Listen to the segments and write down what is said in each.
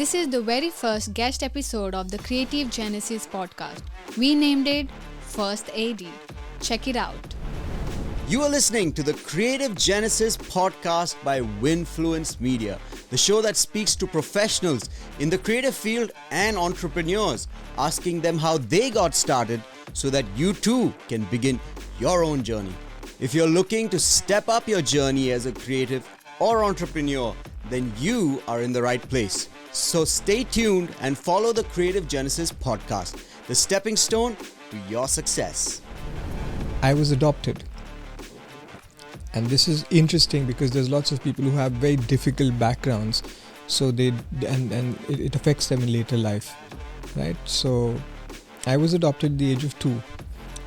This is the very first guest episode of the Creative Genesis podcast. We named it First AD. Check it out. You are listening to the Creative Genesis podcast by Winfluence Media, the show that speaks to professionals in the creative field and entrepreneurs, asking them how they got started so that you too can begin your own journey. If you're looking to step up your journey as a creative or entrepreneur, then you are in the right place. So stay tuned and follow the Creative Genesis podcast, the stepping stone to your success. I was adopted. And this is interesting because there's lots of people who have very difficult backgrounds, so it affects them in later life, right? So I was adopted at the age of 2.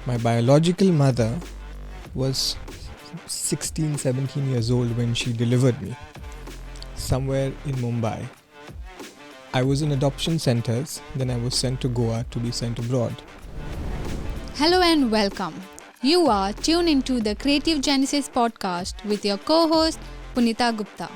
My biological mother was 16, 17 years old when she delivered me somewhere in Mumbai. I was in adoption centers, then I was sent to Goa to be sent abroad. Hello and welcome. You are tuned into the Creative Genesis podcast with your co-host Punita Gupta.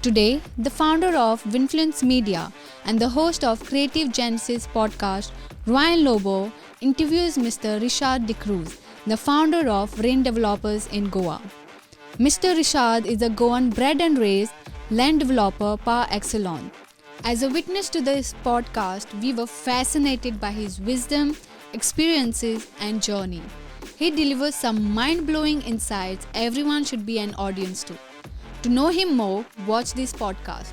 Today, the founder of Winfluence Media and the host of Creative Genesis podcast, Lobo, interviews Mr. Rishad D'Cruz, the founder of Rain Developers in Goa. Mr. Rishad is a Goan bred and raised land developer par excellence. As a witness to this podcast, we were fascinated by his wisdom, experiences, and journey. He delivers some mind-blowing insights everyone should be an audience to. To know him more, watch this podcast.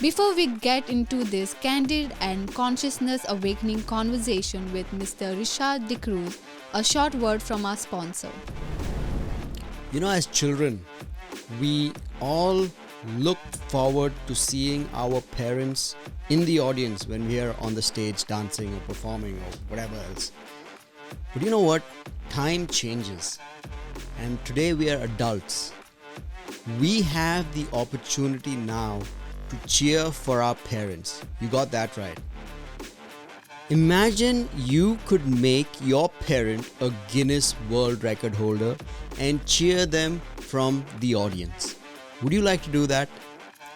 Before we get into this candid and consciousness-awakening conversation with Mr. Rishad D'Cruz, a short word from our sponsor. You know, as children, we all look forward to seeing our parents in the audience when we are on the stage dancing or performing or whatever else. But you know what? Time changes. And today we are adults. We have the opportunity now to cheer for our parents. You got that right. Imagine you could make your parent a Guinness World Record holder and cheer them from the audience. Would you like to do that?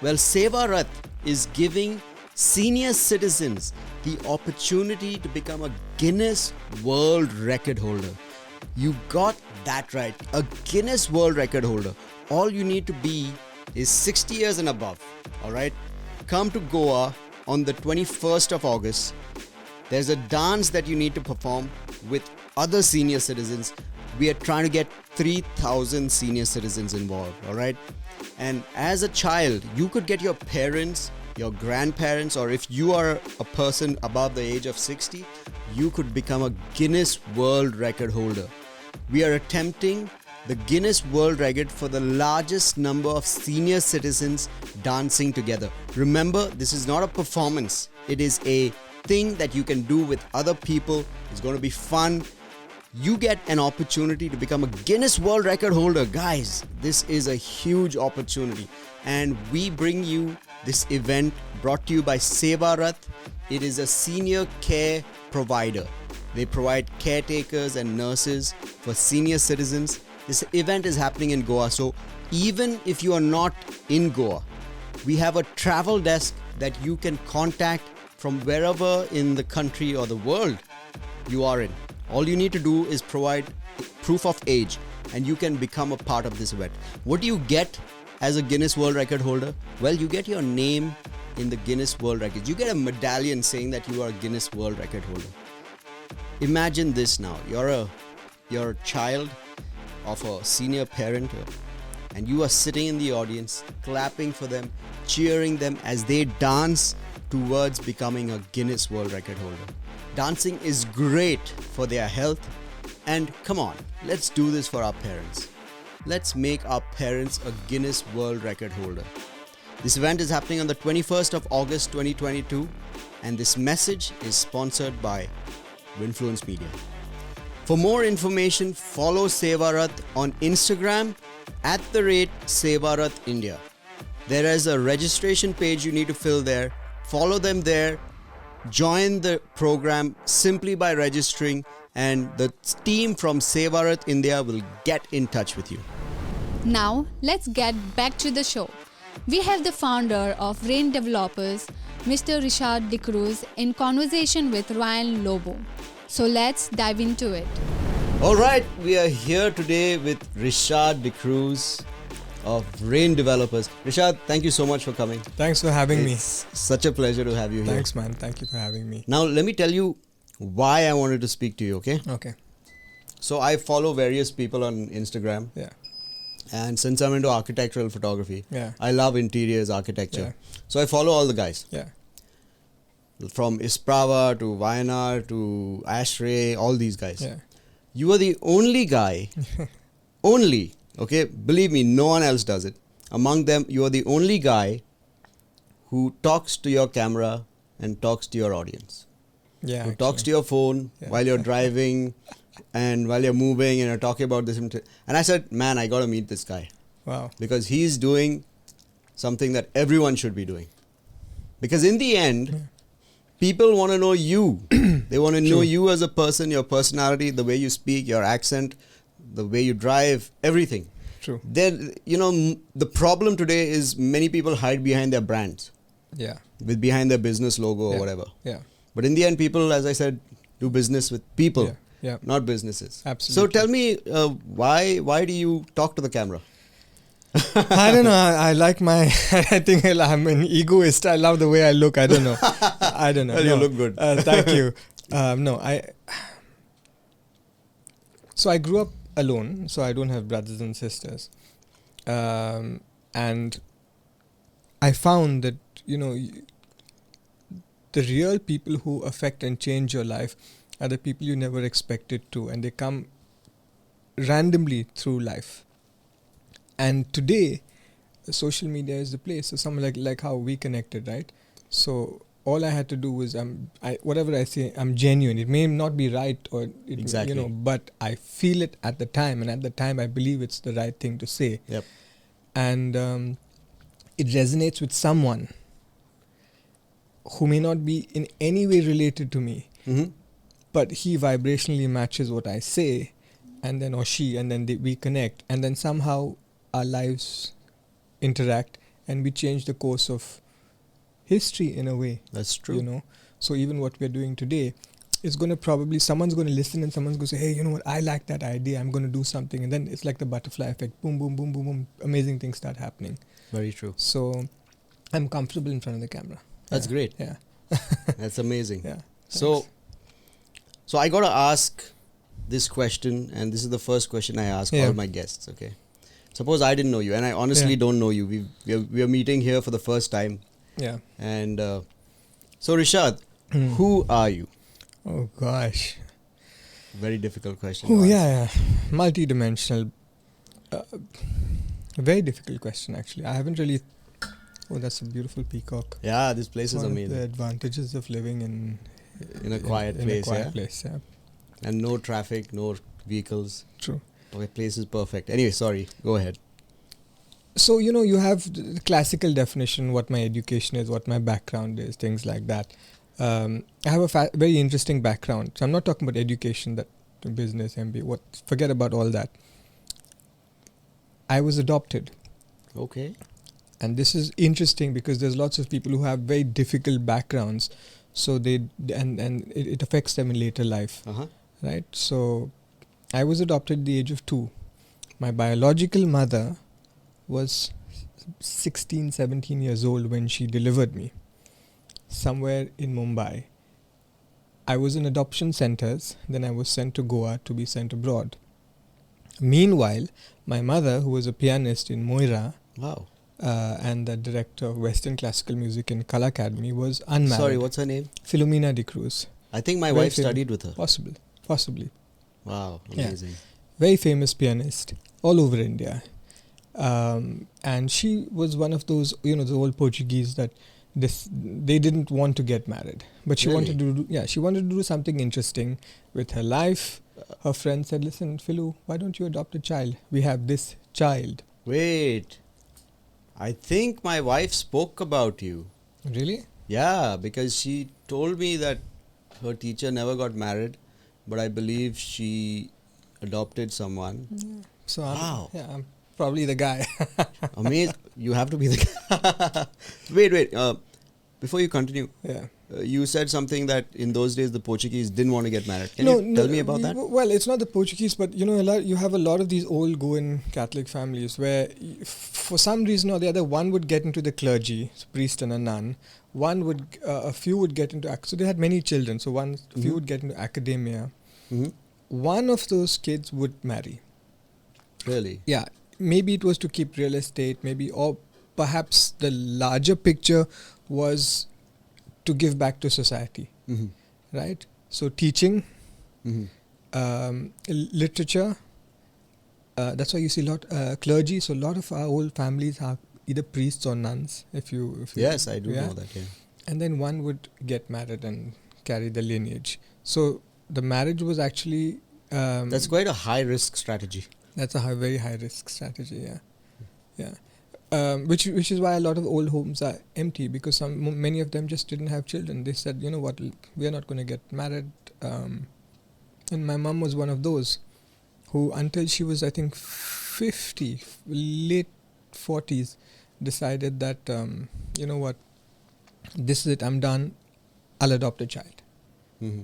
Well, Sevarat is giving senior citizens the opportunity to become a Guinness World Record holder. You got that right, a Guinness World Record holder. All you need to be is 60 years and above, alright? Come to Goa on the 21st of August. There's a dance that you need to perform with other senior citizens. We are trying to get 3,000 senior citizens involved, alright? And as a child, you could get your parents, your grandparents, or if you are a person above the age of 60, you could become a Guinness World Record holder. We are attempting the Guinness World Record for the largest number of senior citizens dancing together. Remember, this is not a performance. It is a thing that you can do with other people. It's going to be fun. You get an opportunity to become a Guinness World Record holder. Guys, this is a huge opportunity. And we bring you this event brought to you by Sevarat. It is a senior care provider. They provide caretakers and nurses for senior citizens. This event is happening in Goa. So even if you are not in Goa, we have a travel desk that you can contact from wherever in the country or the world you are in. All you need to do is provide proof of age and you can become a part of this event. What do you get as a Guinness World Record holder? Well, you get your name in the Guinness World Records. You get a medallion saying that you are a Guinness World Record holder. Imagine this now. You're a child of a senior parent and you are sitting in the audience, clapping for them, cheering them as they dance towards becoming a Guinness World Record holder. Dancing is great for their health, and come on, let's do this for our parents. Let's make our parents a Guinness World Record holder. This event is happening on the 21st of August 2022, and this message is sponsored by Winfluence Media. For more information, follow Sevarat on Instagram @Sevarat India. There is a registration page you need to fill there. Follow them there. Join the program simply by registering, and the team from Sevarat India will get in touch with you. Now, let's get back to the show. We have the founder of Rain Developers, Mr. Rishad Cruz, in conversation with Ryan Lobo. So let's dive into it. All right, we are here today with Rishad Cruz of Rain Developers. Rishad, thank you so much for coming. Thanks for having me. It's such a pleasure to have you here. Thanks, man. Thank you for having me. Now, let me tell you why I wanted to speak to you, okay? Okay. So, I follow various people on Instagram. Yeah. And since I'm into architectural photography, Yeah. I love interiors architecture. Yeah. So, I follow all the guys. Yeah. From Isprava to Vayanar to Ashray, all these guys. Yeah. You are the only guy, only, okay, believe me, no one else does it. Among them, you are the only guy who talks to your camera and talks to your audience. Yeah. Who talks to your phone Yeah. while you're driving and while you're moving and you're talking about this. And I said, man, I got to meet this guy Wow. because he's doing something that everyone should be doing. Because in the end, people want to know you. They want to know True. you as a person, your personality, the way you speak, your accent, the way you drive, everything. True. Then, the problem today is many people hide behind their brands, Yeah. behind their business logo or Yeah. whatever. Yeah. But in the end, people, as I said, do business with people, Yeah. Yeah. not businesses. Absolutely. So tell me, why do you talk to the camera? I don't know. I like my. I think I'm an egoist. I love the way I look. I don't know. I don't know. Well, you look good. Thank you. No, So I grew up alone. So I don't have brothers and sisters. And I found that the real people who affect and change your life are the people you never expected to, and they come randomly through life. And today, social media is the place. So something like how we connected, right? So all I had to do was whatever I say, I'm genuine. It may not be right, or Exactly. but I feel it at the time, and at the time I believe it's the right thing to say. Yep. And it resonates with someone who may not be in any way related to me, Mm-hmm. but he vibrationally matches what I say, and then or she, and then we connect, and then somehow our lives interact, and we change the course of history in a way. That's true. So even what we're doing today is going to probably, someone's going to listen and someone's going to say, hey, you know what, I like that idea, I'm going to do something. And then it's like the butterfly effect. Boom, boom, boom, boom, boom. Amazing things start happening. Very true. So I'm comfortable in front of the camera. That's Yeah. great. Yeah. That's amazing. Yeah. So I got to ask this question, and this is the first question I ask Yeah. all my guests, okay? Suppose I didn't know you, and I honestly Yeah. don't know you. We are meeting here for the first time. Yeah. And so, Rishad, Hmm. who are you? Oh, gosh. Very difficult question. Oh, to ask. yeah. Multi-dimensional. Very difficult question, actually. I haven't really... Oh, that's a beautiful peacock. Yeah, this place is One of amazing. the advantages of living In a quiet place, In a quiet yeah? place, yeah. And no traffic, no vehicles. True. Okay, place is perfect. Anyway, sorry. Go ahead. So, you have the classical definition, what my education is, what my background is, things like that. I have a very interesting background. So I'm not talking about education, that business, MBA, forget about all that. I was adopted. Okay. And this is interesting because there's lots of people who have very difficult backgrounds. So it affects them in later life, Uh-huh. right? So I was adopted at the age of 2. My biological mother was 16, 17 years old when she delivered me somewhere in Mumbai. I was in adoption centers, then I was sent to Goa to be sent abroad. Meanwhile, my mother, who was a pianist in Moira Wow. and the director of Western Classical Music in Kala Academy, was unmarried. Sorry, what's her name? Philomena de Cruz. I think my Very wife studied with her. Possibly. Wow, Yeah. amazing. Very famous pianist all over India. And she was one of those, the old Portuguese that they didn't want to get married, but she Really? she wanted to do something interesting with her life. Her friend said, listen, Philu, why don't you adopt a child? We have this child. Wait. I think my wife spoke about you. Really? Yeah, because she told me that her teacher never got married, but I believe she adopted someone. So Wow. Probably the guy. Amazing. You have to be the Wait. Before you continue, Yeah. you said something that in those days the Portuguese didn't want to get married. Can you tell me about that? Well, it's not the Portuguese, but you have a lot of these old Goan Catholic families where, for some reason or the other, one would get into the clergy, priest and a nun. A few would get into, so they had many children. So a few would get into academia. Mm-hmm. One of those kids would marry. Really? Yeah, maybe it was to keep real estate, or perhaps the larger picture was to give back to society, right? So teaching, literature, that's why you see a lot clergy. So a lot of our old families are either priests or nuns. Yes, I do know that. Yeah. And then one would get married and carry the lineage. So the marriage was actually That's quite a high risk strategy. That's a very high risk strategy. Yeah. Which is why a lot of old homes are empty, because many of them just didn't have children. They said, you know what, we are not going to get married. And my mom was one of those who, until she was, I think, 50, late 40s, decided that, you know what, this is it, I'm done, I'll adopt a child. Mm-hmm.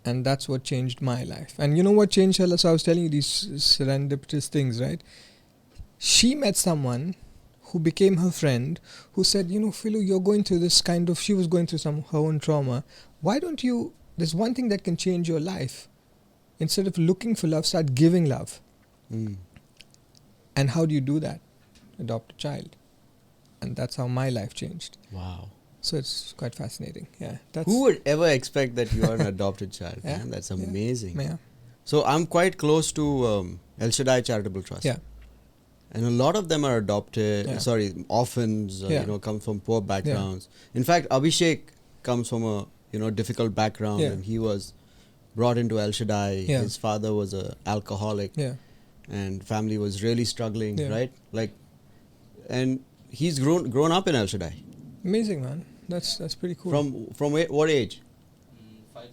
And that's what changed my life. And you know what changed her? So I was telling you these serendipitous things, right? She met someone who became her friend, who said, you know, Philu, you're going through this she was going through her own trauma. Why don't you, there's one thing that can change your life. Instead of looking for love, start giving love. Mm. And how do you do that? Adopt a child. And that's how my life changed. Wow. So it's quite fascinating. Yeah. Who would ever expect that you are an adopted child? Yeah. Man, that's amazing. Yeah. So I'm quite close to El Shaddai Charitable Trust. Yeah. And a lot of them are adopted, orphans, come from poor backgrounds. Yeah. In fact, Abhishek comes from a, difficult background, and he was brought into El Shaddai. Yeah. His father was an alcoholic, and family was really struggling, right? And he's grown up in El Shaddai. Amazing, man. That's pretty cool. From what age? 5-6.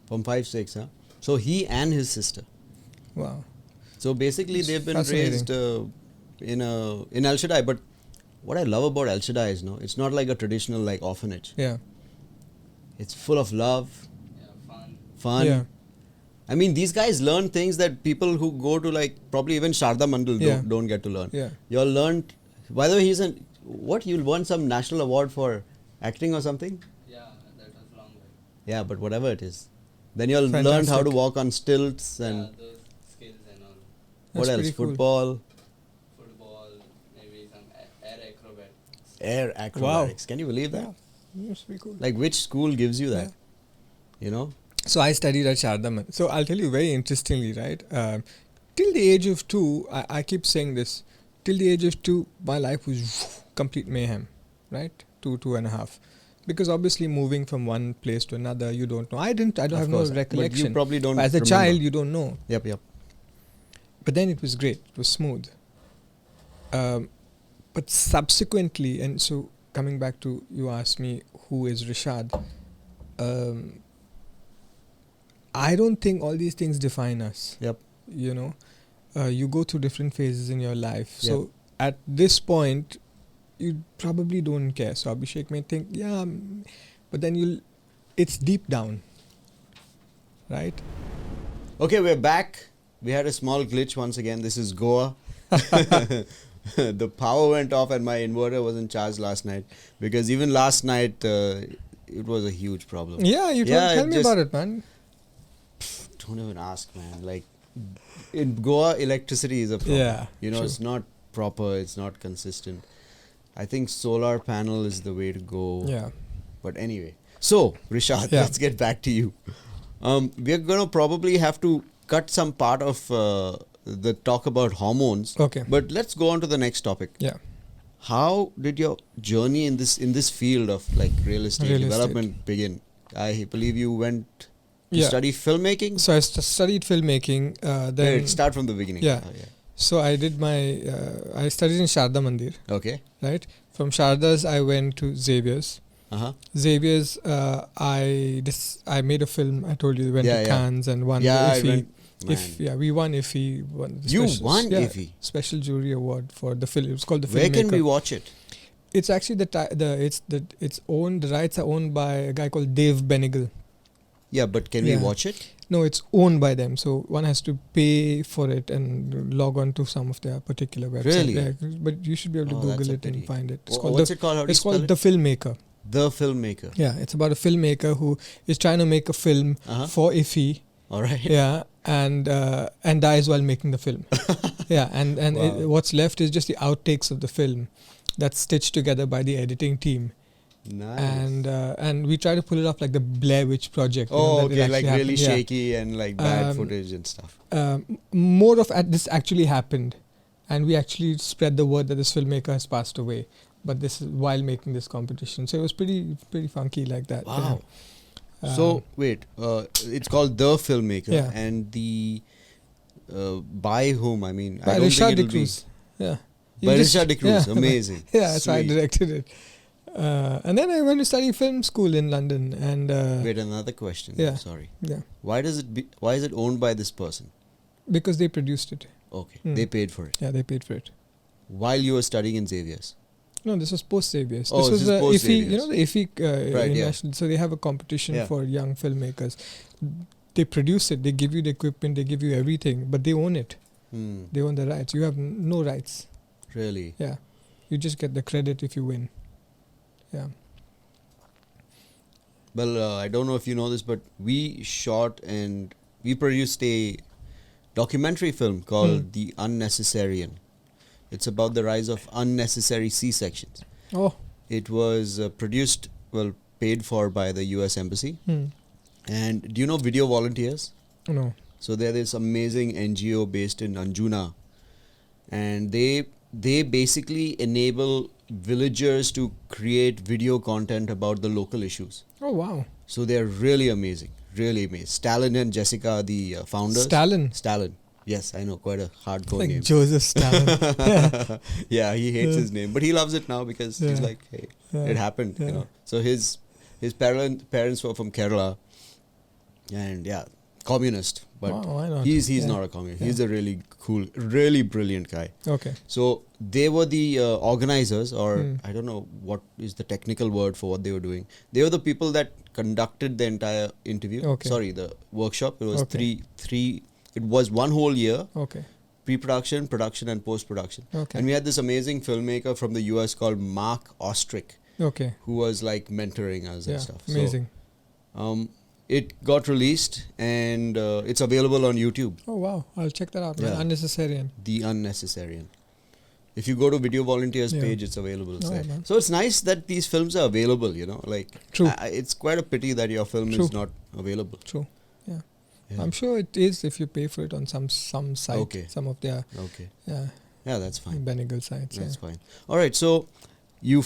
From 5-6, huh? So he and his sister. Wow. So basically, they've been raised in El Shaddai. But what I love about El Shaddai is, it's not like a traditional orphanage. Yeah. It's full of love, fun. Yeah. I mean, these guys learn things that people who go to probably even Sharda Mandal don't get to learn. Yeah. You all learned. By the way, you'll won some national award for acting or something? Yeah, that was long way. Yeah, but whatever it is. Then you'll learn how to walk on stilts and those skills and all. what else? Cool. Football, maybe some air acrobatics. Air acrobatics. Wow. Can you believe that? Yeah. That's pretty cool. Which school gives you that? Yeah. So I studied at Sharda. So I'll tell you very interestingly, right? Till the age of 2, I keep saying this. Till the age of 2, my life was complete mayhem, right? 2.5. Because obviously moving from one place to another, you don't know. I don't have no recollection. But you probably don't As a remember. child, you don't know. Yep. But then it was great. It was smooth. But subsequently, and so coming back to, you asked me, who is Rishad? I don't think all these things define us. Yep. You go through different phases in your life. So at this point, you probably don't care. So Abhishek may think, but then it's deep down, right? Okay, we're back. We had a small glitch once again. This is Goa. The power went off and my inverter wasn't charged last night, because even last night it was a huge problem. Yeah, tell me about it, man. Don't even ask, man. In Goa, electricity is a problem. Yeah, true. It's not proper, it's not consistent. I think solar panel is the way to go. Yeah. But anyway, so Rishad, let's get back to you. We're gonna probably have to cut some part of the talk about hormones. Okay. But let's go on to the next topic. Yeah. How did your journey in this field of real estate development begin? I believe you went to study filmmaking. So I studied filmmaking. Then start from the beginning. Yeah. So I did I studied in Sharda Mandir. Okay. Right. From Sharda's, I went to Xavier's. Xavier's, I made a film. I told you, went to Cannes and won the IFFI. We won IFFI. You won IFFI? Special jury award for the film. It's called The Where Filmmaker. can we watch it? It's actually the rights are owned by a guy called Dave Benigal. Yeah, but can we watch it? No, it's owned by them, so one has to pay for it and log on to some of their particular website. Really? Yeah, but you should be able to Oh, that's Google a it and pity. find it. What's it called? How do you It's spell called it? The Filmmaker. The Filmmaker. Yeah, it's about a filmmaker who is trying to make a film for IFFI. All right. Yeah, and dies while making the film. Yeah, and Wow. what's left is just the outtakes of the film that's stitched together by the editing team. Nice. And we try to pull it off like the Blair Witch Project. Oh, that it okay, actually like really happened. Yeah. shaky and like bad footage and stuff. More of this actually happened, and we actually spread the word that this filmmaker has passed away. But this is while making this competition, so it was pretty funky like that. Wow. Yeah. So wait, it's called The Filmmaker, Yeah. and the by whom? I mean, by I don't Rishad think it'll be Yeah. by You just- Rishad Cruz. yeah. Amazing. Yeah, that's why I Sweet. directed it. And then I went to study film school in London, and Wait, another question. Yeah. Sorry. yeah, Why is it owned by this person? because they produced it. Okay, Hmm. they paid for it Yeah, they paid for it. while you were studying in Xavier's. No, this was post Xavier's. Oh, This was this is the post IFFI. You Xavier's. know the IFFI Right, yeah. international. So they have a competition Yeah. for young filmmakers. They produce it. They give you the equipment. They give you everything, but they own it. Hmm. They own the rights. You have no rights. Really? Yeah, you just get the credit if you win. Yeah. Well, I don't know if you know this, but we shot and we produced a documentary film called The Unnecessarian. It's about the rise of unnecessary C-sections. Oh. It was paid for by the US Embassy. And do you know Video Volunteers? No. So they're this amazing NGO based in Anjuna. And they basically enable villagers to create video content about the local issues. Oh wow. So they're really amazing. Really amazing. Stalin and Jessica are the founders. Stalin. Yes, I know. Quite a hardcore Like name. Joseph Stalin. Yeah, he hates his name. But he loves it now because he's Yeah. like, hey, Yeah. it happened, you Yeah. know. So his parents were from Kerala. And yeah, communist. But Wow, why not? he's Yeah. not a communist. Yeah. He's a really cool, really brilliant guy. Okay. So they were the organizers, or Hmm. I don't know what is the technical word for what they were doing. They were the people that conducted the entire interview. Okay. Sorry, the workshop. It was Okay. three. It was one whole year: Okay. pre-production, production, and post-production. Okay. And we had this amazing filmmaker from the US called Mark Ostrich, Okay. who was like mentoring us Yeah. and stuff. Amazing. So, it got released and it's available on YouTube. Oh wow. I'll check that out. Man. Yeah. Unnecessarian. The Unnecessarian. If you go to Video Volunteers Yeah. page, it's available. Oh, there. man. So it's nice that these films are available, you know. Like, True. it's quite a pity that your film True. is not available. True. Yeah. Yeah. I'm sure it is if you pay for it on some site. Okay. Some of their Okay. yeah Yeah, that's fine. Benegal sites. That's fine. All right. So you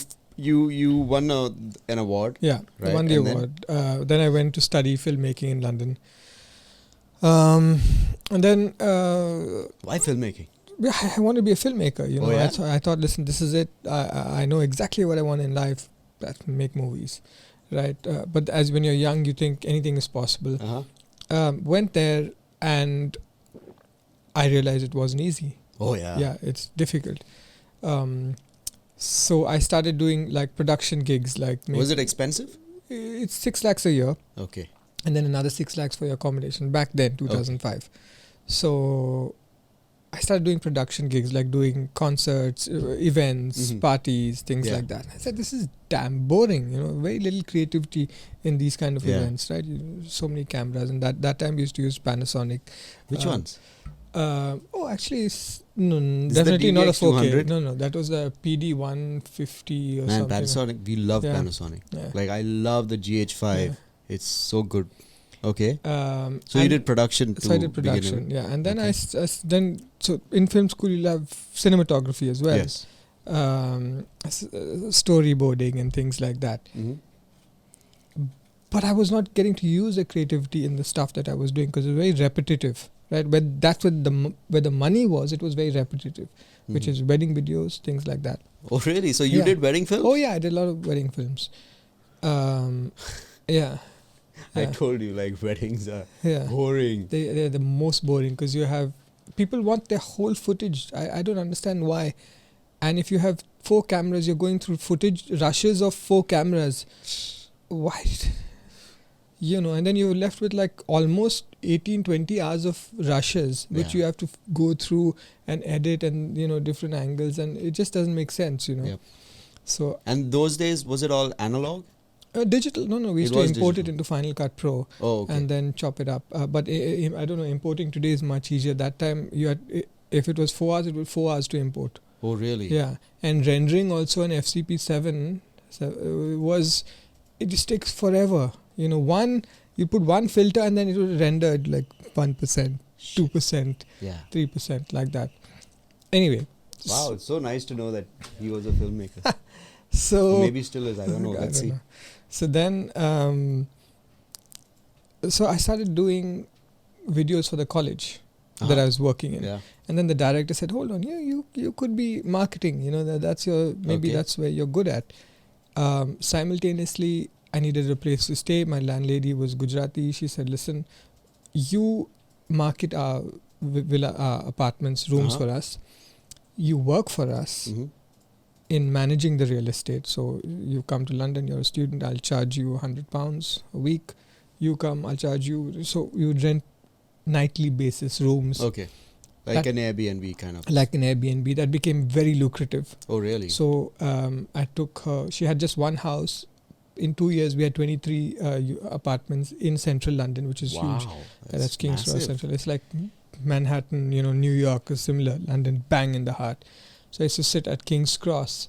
won an award. Yeah, Right, I won the and then? award. Then I went to study filmmaking in London. And then Why filmmaking? I want to be a filmmaker. You Oh, know, yeah? I thought, listen, this is it. I know exactly what I want in life. That make movies, right? But as when you're young, you think anything is possible. Went there and I realized it wasn't easy. Oh yeah. Yeah, it's difficult. So I started doing like production gigs. Like Was it expensive? It's 6 lakhs a year, Okay. and then another 6 lakhs for your accommodation. Back then, 2005. So I started doing production gigs, like doing concerts, events, Mhm. parties, things Yeah. like that. I said, this is damn boring. You know, very little creativity in these kind of Yeah. events, right? So many cameras, and that time we used to use Panasonic. Which ones? Actually, Is definitely the not a DVX 4K. 200? No, that was a PD 150 or Man, something. Panasonic. We love Yeah. Panasonic. Yeah. Like I love the GH5. Yeah. It's so good. Okay. So you and did production too. So I did production, yeah, and then so in film school you'll have cinematography as well, Yes. Storyboarding and things like that. Mm-hmm. But I was not getting to use the creativity in the stuff that I was doing because it was very repetitive, right? But that's where the money was. It was very repetitive, which is wedding videos, things like that. Oh really? So you Yeah. did wedding films? Oh yeah, I did a lot of wedding films. Yeah. I Yeah. told you, like, weddings are Yeah. boring. They're the most boring because you have people want their whole footage. I don't understand why. And if you have 4 cameras, you're going through footage rushes of 4 cameras. Why? And then you're left with like almost 18-20 hours of rushes, which Yeah. you have to go through and edit and, different angles. And it just doesn't make sense. Yep. So And those days, was it all analog? digital, no, we It used to was import it digital. into Final Cut Pro. Oh, okay. And then chop it up. But I don't know, importing today is much easier. That time, if it was 4 hours, it was 4 hours to import. Oh, really? Yeah. And rendering also on FCP7 it just takes forever. You put one filter and then it will render at like 1%, 2%, Yeah. 3%, like that. Anyway. Wow, it's so nice to know that he was a filmmaker. So Or maybe still is, I don't know. Let's see. know. So then, so I started doing videos for the college that I was working in. Yeah. And then the director said, hold on, you could be marketing, that's maybe Okay. that's where you're good at. Simultaneously, I needed a place to stay. My landlady was Gujarati. She said, listen, you market our villa apartments, rooms Uh-huh. for us. You work for us Mhm. in managing the real estate. So you come to London, you're a student, I'll charge you £100 a week. You come, I'll charge you. So you would rent nightly basis rooms. Okay. Like an Airbnb kind of. Like an Airbnb. That became very lucrative. Oh, really? So I took her. She had just one house. In 2 years, we had 23 apartments in central London, which is huge. Wow. That's King's Cross massive. Central. It's like Manhattan, New York is similar. London, bang in the heart. So I used to sit at King's Cross,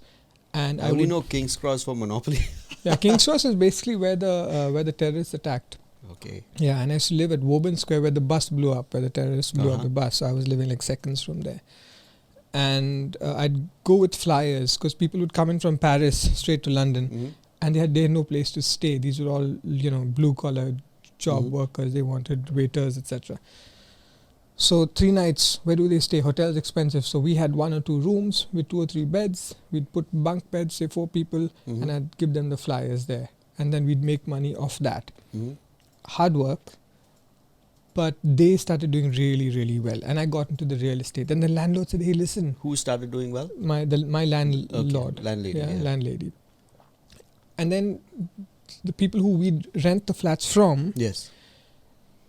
and I only know King's Cross for Monopoly. Yeah, King's Cross is basically where the terrorists attacked. Okay. Yeah, and I used to live at Woburn Square where the bus blew up, where the terrorists blew up Uh-huh. the bus. So I was living like seconds from there. And I'd go with flyers because people would come in from Paris straight to London, Mhm. and they had no place to stay. These were all, blue collar job Mhm. workers. They wanted waiters, etc. So 3 nights, where do they stay? Hotels expensive. So we had 1 or 2 rooms with 2 or 3 beds. We'd put bunk beds, say 4 people, Mhm. and I'd give them the flyers there. And then we'd make money off that. Mhm. Hard work, but they started doing really, really well. And I got into the real estate. And the landlord said, hey, listen, Who started doing well? my landlord. Okay. Landlady. Yeah, Yeah. landlady. And then the people who we'd rent the flats from, Yes.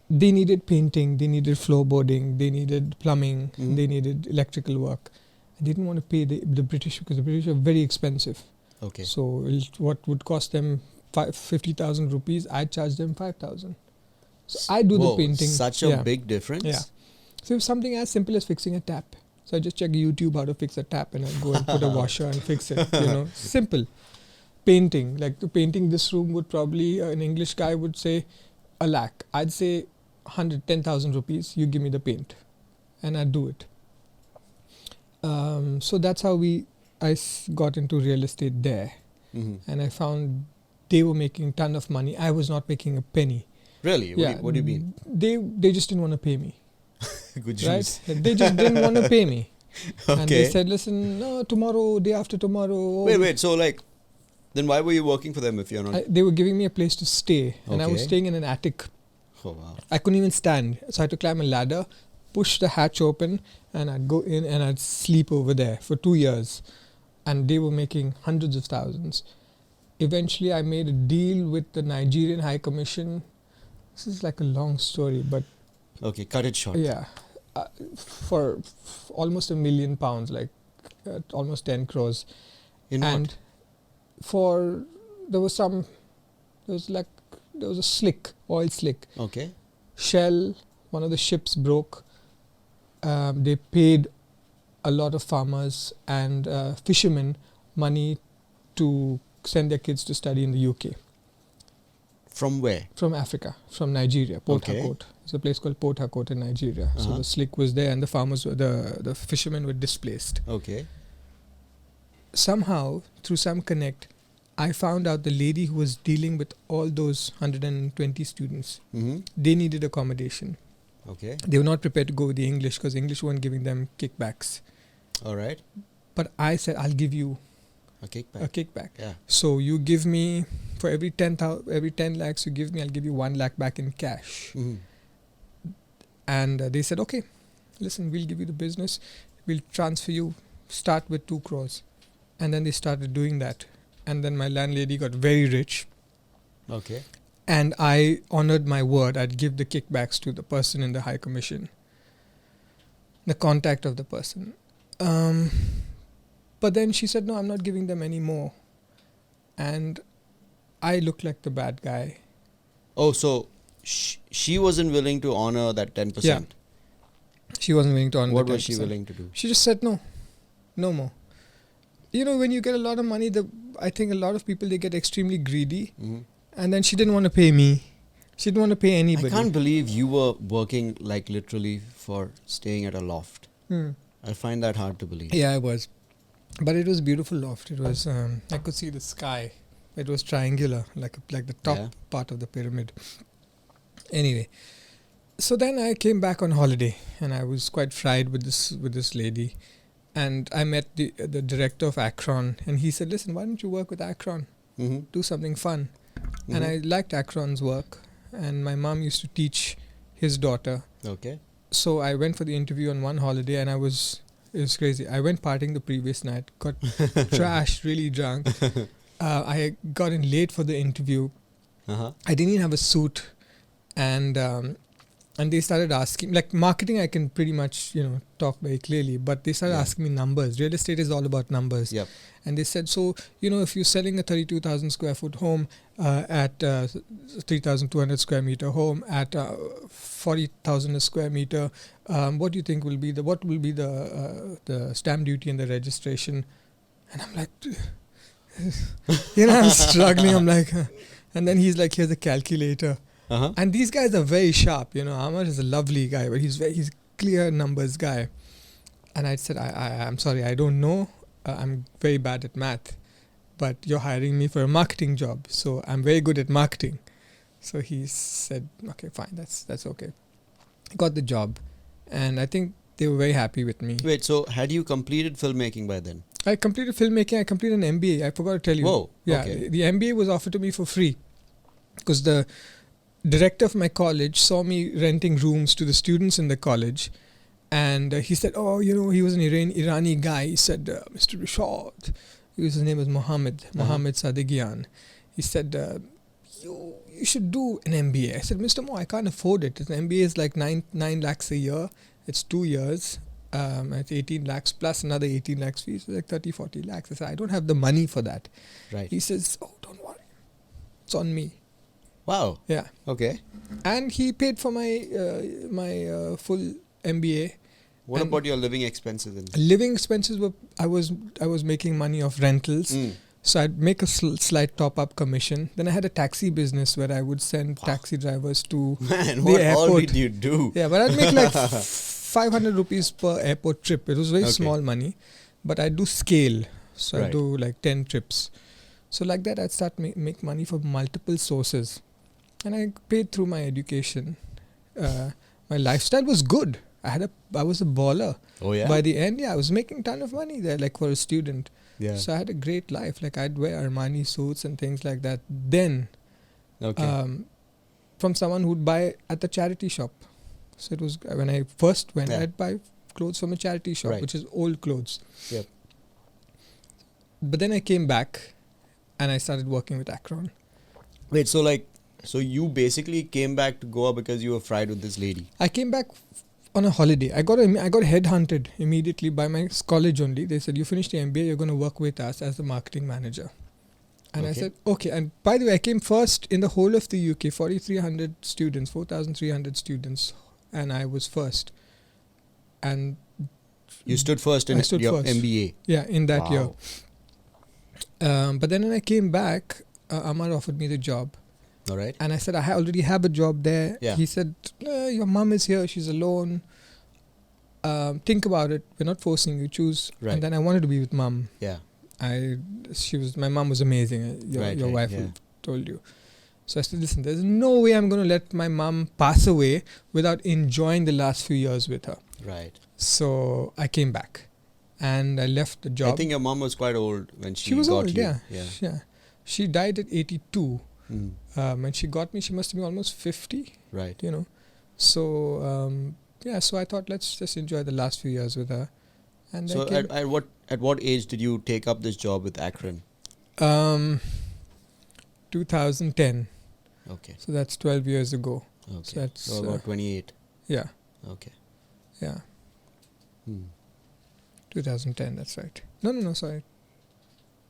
they needed painting, they needed floorboarding, they needed plumbing, Mhm. they needed electrical work. And they didn't want to pay the British because the British are very expensive. Okay. So what would cost them 50,000 rupees, I charge them 5,000. So I do Whoa, the painting. Such a Yeah. big difference. Yeah. So it was something as simple as fixing a tap. So I just check YouTube how to fix a tap, and I go and put a washer and fix it. Simple. Painting, like painting this room would probably an English guy would say a lakh. I'd say 10,000 rupees. You give me the paint, and I'd do it. So that's how I got into real estate there, Mhm. and I found they were making a ton of money. I was not making a penny. Really? What do you mean? They just didn't want to pay me. Good Right? juice. They just didn't want to pay me. And they Okay. said, listen, no, tomorrow, day after tomorrow. Wait. So, like, then why were you working for them if you're not? They were giving me a place to stay. And I was Okay. staying in an attic. Oh, wow. I couldn't even stand. So I had to climb a ladder, push the hatch open, and I'd go in and I'd sleep over there for 2 years. And they were making hundreds of thousands. Eventually, I made a deal with the Nigerian High Commission. This is like a long story, but Okay, cut it short. yeah. For almost £1 million, like almost 10 crores. In And there was a slick, oil slick. what? Okay. Shell, one of the ships broke. They paid a lot of farmers and fishermen money to send their kids to study in the UK. From where? From Africa, from Nigeria, Port Okay. Harcourt. There's a place called Port Harcourt in Nigeria. So Uh-huh. the slick was there and the farmers were, the fishermen were displaced. Okay. Somehow, through some connect, I found out the lady who was dealing with all those 120 students, Mm-hmm. they needed accommodation. Okay. They were not prepared to go with the English because English weren't giving them kickbacks. All right. But I said, I'll give you A kickback. a kickback. Yeah. So you give me for every 10 lakhs you give me, I'll give you 1 lakh back in cash. Mhm. And they said, okay, listen, we'll give you the business, we'll transfer you, start with 2 crores. And then they started doing that. And then my landlady got very rich. Okay. And I honored my word. I'd give the kickbacks to the person in the high commission, the contact of the person. But then she said, no, I'm not giving them any more. And I looked like the bad guy. Oh, so she wasn't willing to honor that 10%. Yeah. She wasn't willing to honor What the 10%. was she willing to do? She just said no more. You know, when you get a lot of money, I think a lot of people, they get extremely greedy. Mhm. And then she didn't want to pay me. She didn't want to pay anybody. I can't believe you were working like literally for staying at a loft. I find that hard to believe. Yeah, I was. But it was a beautiful loft. It was, I could see the sky. It was triangular, like the top Yeah. part of the pyramid. Anyway, so then I came back on holiday and I was quite fried with this lady. And I met the director of Akron, and he said, listen, why don't you work with Akron? Mm-hmm. Do something fun. And I liked Akron's work. And my mom used to teach his daughter. Okay. So I went for the interview on one holiday, and it was crazy. I went partying the previous night, got trashed, really drunk. I got in late for the interview. Uh-huh. I didn't even have a suit. And they started asking, like marketing, I can pretty much, talk very clearly, but they started asking me numbers. Real estate is all about numbers. Yep. And they said, so, if you're selling a 32,000 square foot home at 3,200 square meter home at 40,000 a square meter, what do you think will be the stamp duty and the registration? And I'm like, I'm struggling. I'm like, and then he's like, here's a calculator. Uh-huh. And these guys are very sharp. Amar is a lovely guy, but he's clear numbers guy. And I said, I'm sorry, I don't know. I'm very bad at math, but you're hiring me for a marketing job, so I'm very good at marketing. So he said, okay, fine, that's okay. Got the job, and I think they were very happy with me. Wait, so had you completed filmmaking by then? I completed filmmaking. I completed an MBA. I forgot to tell you. Whoa. Yeah, Okay. the MBA was offered to me for free because the director of my college saw me renting rooms to the students in the college, and he said, he was an Irani guy. He said, Mr. Rishad, his name was Mohammed Sadegian. He said, you should do an MBA. I said, Mr. Mo, I can't afford it. An MBA is like 9 lakhs a year. It's 2 years. It's 18 lakhs plus another 18 lakhs fees. So like 30, 40 lakhs. I said, I don't have the money for that. Right. He says, don't worry. It's on me. Wow. Yeah. Okay. And he paid for my full MBA. What And about your living expenses? Living expenses were, I was making money off rentals. So I'd make a slight top-up commission. Then I had a taxi business where I would send taxi drivers to Man, the what airport. all did you do? Yeah, but I'd make like 500 rupees per airport trip. It was very small money, but I do scale. So I do like 10 trips. So like that, I'd start make money from multiple sources. And I paid through my education. My lifestyle was good. I was a baller. Oh, yeah? By the end, I was making a ton of money there, like for a student. Yeah. So I had a great life. Like I'd wear Armani suits and things like that. Then, from someone who'd buy at the charity shop. So it was when I first went, I'd buy clothes from a charity shop, which is old clothes. Yep. But then I came back and I started working with Akron. Wait, so you basically came back to Goa because you were fried with this lady? I came back on a holiday. I got headhunted immediately by my college only. They said, you finished the MBA, you're going to work with us as the marketing manager. And I said, okay. And by the way, I came first in the whole of the UK, 4,300 students, 4,300 students. And I was first. And you stood first in your MBA? Yeah, in that year. But then when I came back, Amar offered me the job. All right. And I said, I already have a job there. Yeah. He said, your mom is here. She's alone. Think about it. We're not forcing you. Choose. Right. And then I wanted to be with mom. Yeah. My mom was amazing. Your wife told you. So I said, listen, there's no way I'm going to let my mom pass away without enjoying the last few years with her. Right. So I came back and I left the job. I think your mom was quite old when she was got old, you. yeah. She died at 82. Mm. When she got me, she must have been almost 50. Right. You know. So so I thought let's just enjoy the last few years with her. And So I at what age did you take up this job with Akron? 2010. Okay. So that's 12 years ago. Okay. So that's So about 28. yeah. Okay. Yeah. Hmm. 2010. That's right. No. Sorry.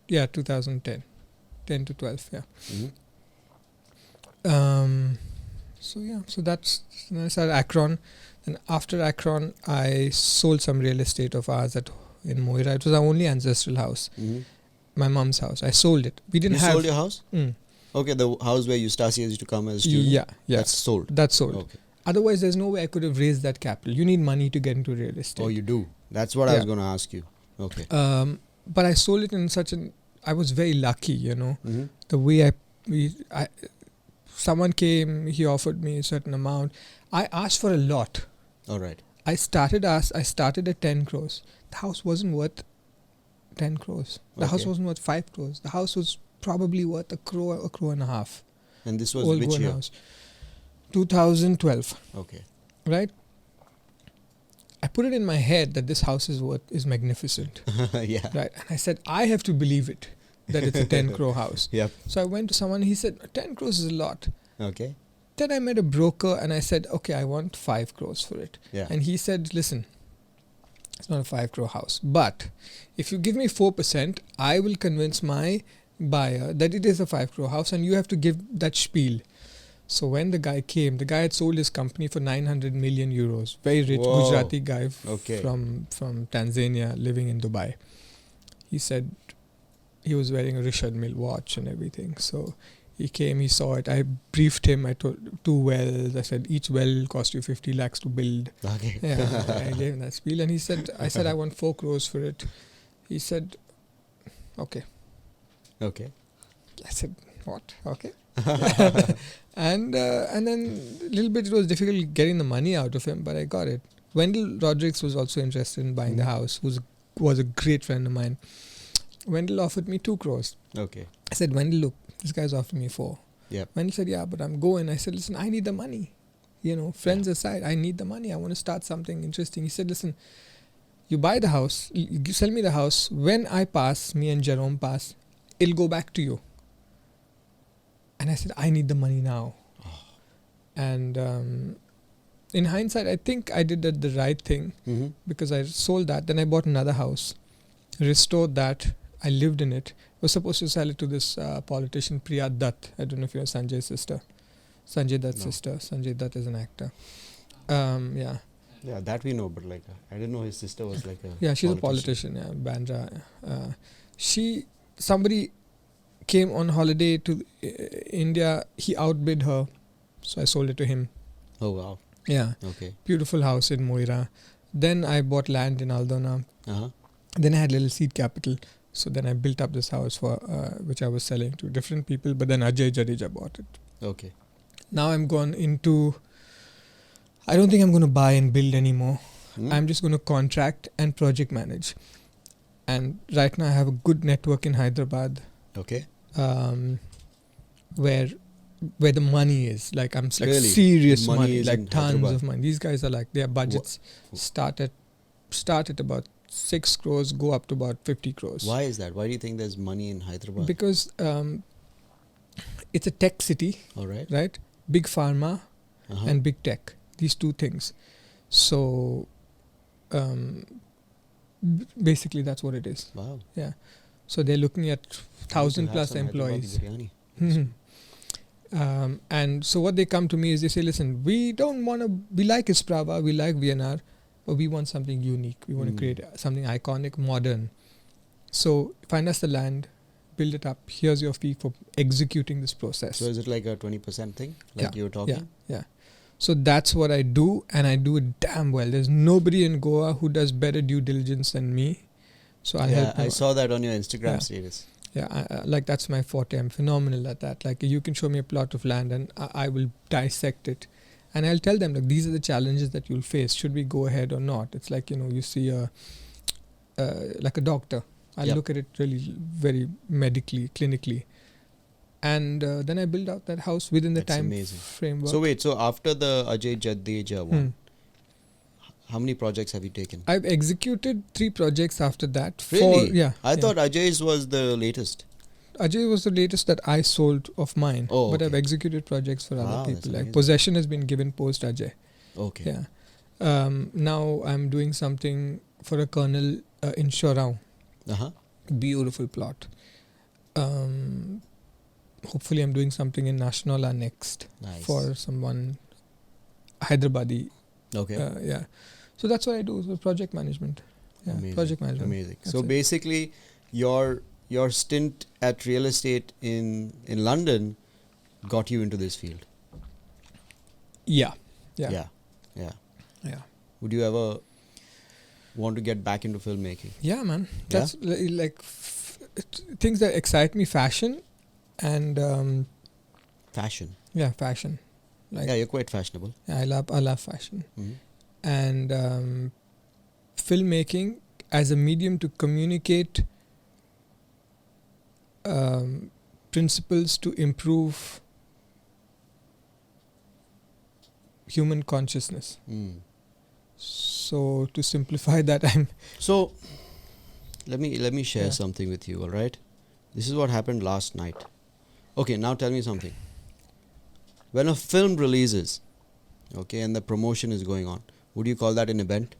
Yeah, 2010. 10 to 12. Yeah. Mm-hmm. So that's then I started Akron. Then after Akron, I sold some real estate of ours in Moira. It was our only ancestral house, Mm-hmm. my mom's house. I sold it. We didn't You have. sold your house? Mm, Okay, the house where Eustacia used to come as a student? yeah. That's sold. That's sold. Okay. Otherwise, there's no way I could have raised that capital. You need money to get into real estate. Oh, you do? That's what I was Yeah. going to ask you. Okay. But I sold it in such an. I was very lucky, you know. Mm-hmm. The way someone came, he offered me a certain amount. I asked for a lot. All right. I started at 10 crores. The house wasn't worth 10 crores. The house Okay. wasn't worth 5 crores. The house was probably worth a crore and a half. And this was Old which grown year? house. 2012, Okay. right? I put it in my head that this house is magnificent, Yeah. right? And I said, I have to believe it, that it's a 10 crore house. Yep. So I went to someone, he said, 10 crores is a lot. Okay. Then I met a broker and I said, okay, I want 5 crores for it. Yeah. And he said, listen, it's not a 5 crore house, but if you give me 4%, I will convince my buyer that it is a 5 crore house and you have to give that spiel. So when the guy came, the guy had sold his company for 900 million euros. Very rich Whoa. Gujarati guy Okay. from Tanzania living in Dubai. He said he was wearing a Rishad mill watch and everything. So he came, he saw it. I briefed him. I told 2 wells. I said each well will cost you 50 lakhs to build. Okay. Yeah, I gave him that spiel, and he said, I said I want 4 crores for it. He said, okay. Okay. I said, what? Okay. And then a little bit it was difficult getting the money out of him, but I got it. Wendell Rodriguez was also interested in buying the house, was a great friend of mine. Wendell offered me 2 crores. Okay. I said, Wendell, look, this guy's offered me 4. Yep. Wendell said, yeah, but I'm going. I said, listen, I need the money. You know, friends aside, I need the money. I want to start something interesting. He said, listen, you buy the house, you sell me the house. When I pass, me and Jerome pass, it'll go back to you. And I said, I need the money now. And in hindsight, I think I did the right thing Mm-hmm. because I sold that. Then I bought another house, restored that. I lived in it. Was supposed to sell it to this politician, Priya Dutt. I don't know if you know Sanjay's sister. Sanjay Dutt's No. sister. Sanjay Dutt is an actor. Yeah. Yeah, that we know, but like, I didn't know his sister was like a Yeah, she's a politician. Yeah, Bandra. Somebody came on holiday to India. He outbid her, so I sold it to him. Oh, wow. Yeah, Okay. beautiful house in Moira. Then I bought land in Aldona. Uh-huh. Then I had little seed capital. So then I built up this house for which I was selling to different people. But then Ajay Jadeja bought it. Okay. Now I'm gone into. I don't think I'm going to buy and build anymore. Hmm? I'm just going to contract and project manage. And right now I have a good network in Hyderabad, Okay. where the money is. Like I'm like Really? serious The money money, is like in tons Hyderabad. of money. These guys are like their budgets start at about 6 crores, go up to about 50 crores. Why is that? Why do you think there's money in Hyderabad? Because it's a tech city, All right. right? Big pharma Uh-huh. and big tech. These 2 things. So basically that's what it is. Wow. So they're looking at Need 1,000 to have plus some Hyderabadi employees. biryani. And so what they come to me is they say, listen, we like Isprava, we like VNR, but we want something unique. We want to create something iconic, modern. So find us the land, build it up. Here's your fee for executing this process. So is it like a 20% thing? Like you were talking? Yeah. So that's what I do, and I do it damn well. There's nobody in Goa who does better due diligence than me. So I'll help them. I saw that on your Instagram Yeah. status. Yeah, like that's my forte. I'm phenomenal at that. Like you can show me a plot of land and I will dissect it. And I'll tell them, like, these are the challenges that you'll face. Should we go ahead or not? It's like, you see like a doctor. I'll Yep. look at it really very medically, clinically. and then I built out that house within the That's time amazing. framework. So wait, so after the Ajay Jadeja one, Hmm. how many projects have you taken? I've executed 3 projects after that. Really? Yeah. I yeah. thought Ajay's was the latest. Ajay was the latest that I sold of mine. Oh, But okay. I've executed projects for Wow, other that's people. Like amazing. Possession has been given post Ajay. Okay. Yeah. Now I'm doing something for a colonel in Shorround. Uh-huh. Beautiful plot. Hopefully I'm doing something in Nationala next Nice. for someone Hyderabadi. Okay. Yeah. So that's what I do. So project management. Yeah. Amazing. Project management. Amazing. That's So it. basically, your stint at real estate in London got you into this field. Yeah. Yeah. Yeah. Yeah. Yeah. Would you ever want to get back into filmmaking? Yeah, man. That's like things that excite me. Fashion and Fashion. fashion. Like Yeah, you're quite fashionable. I love fashion Mhm. and filmmaking as a medium to communicate principles to improve human consciousness. Mm. So to simplify that, So let me share Yeah. something with you, all right? This is what happened last night. Okay, now tell me something. When a film releases, okay, and the promotion is going on, would you call that an event?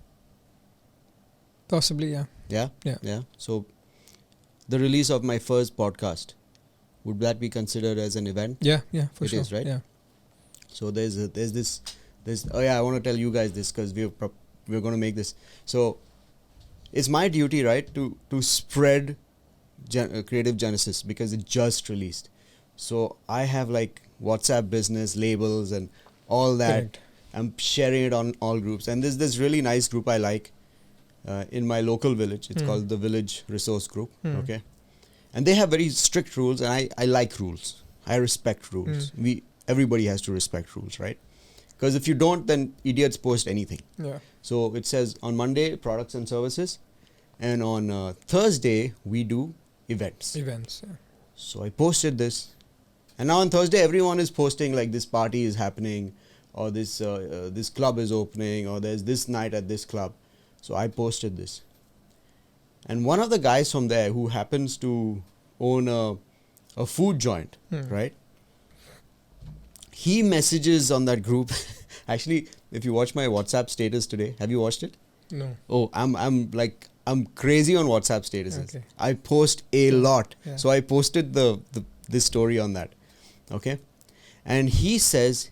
possibly Yeah? Yeah. Yeah. So the release of my first podcast, would that be considered as an event? yeah for It sure. is, right? Yeah. So there's oh yeah, I want to tell you guys this because we're going to make this. So it's my duty, right, to spread Creative Genesis because it just released. So I have like WhatsApp business labels and all that. Correct. I'm sharing it on all groups, and there's this really nice group I like in my local village. It's called the Village Resource Group. Okay, and they have very strict rules, and I like rules. I respect rules. Everybody has to respect rules, right? Because if you don't, then idiots post anything. Yeah. So it says on Monday, products and services, and on Thursday we do events. Events. Yeah. So I posted this, and now on Thursday everyone is posting like this party is happening, or this club is opening, or there's this night at this club. So I posted this, and one of the guys from there who happens to own a food joint, right? He messages on that group. Actually, if you watch my WhatsApp status today, have you watched it? No. Oh, I'm crazy on WhatsApp statuses. Okay. I post a lot. Yeah. So I posted this story on that. Okay? And he says,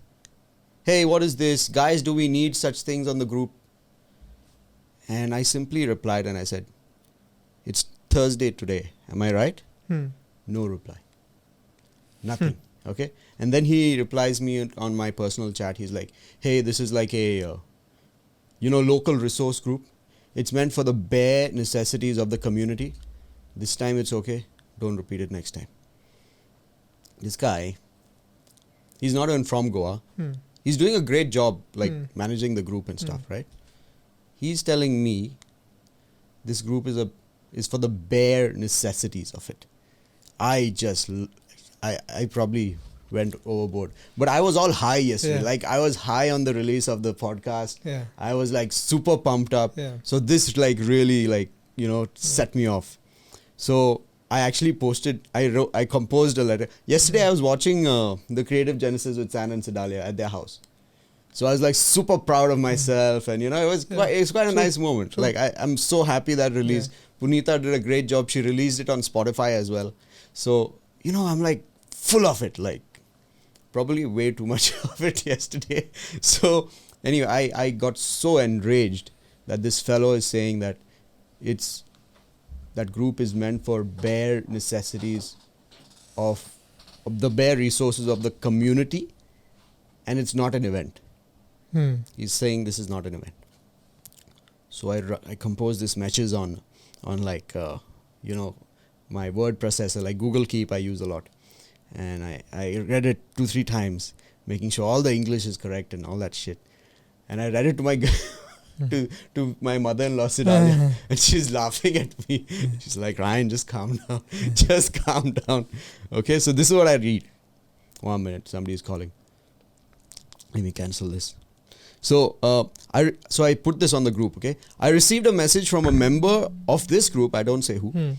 "Hey, what is this? Guys, do we need such things on the group?" And I simply replied and I said, "It's Thursday today. Am I right?" No reply. Nothing. Okay? And then he replies me on my personal chat. He's like, "Hey, this is like a local resource group. It's meant for the bare necessities of the community. This time it's okay. Don't repeat it next time." This guy, he's not even from Goa. He's doing a great job, like managing the group and stuff, right? He's telling me this group is for the bare necessities of it. I probably went overboard. But I was all high yesterday. Yeah. Like I was high on the release of the podcast. Yeah. I was like super pumped up. Yeah. So this like really like, set me off. So I actually I composed a letter. Yesterday I was watching the Creative Genesis with San and Sedalia at their house. So I was like super proud of myself, and it was quite a nice moment. True. Like I'm so happy that released. Punita did a great job. She released it on Spotify as well. So I'm like full of it. Like probably way too much of it yesterday. So anyway, I got so enraged that this fellow is saying that that group is meant for bare necessities of the bare resources of the community, and it's not an event. He's saying this is not an event. So I composed this message on like my word processor, like Google Keep I use a lot, and I read it 2-3 times, making sure all the English is correct and all that shit. And I read it to my to my mother-in-law Shaddai, and she's laughing at me. She's like, Ryan, just calm down. Just calm down. Okay, so this is what I read. 1 minute, somebody is calling. Let me cancel this. So I put this on the group, okay? I received a message from a member of this group, I don't say who,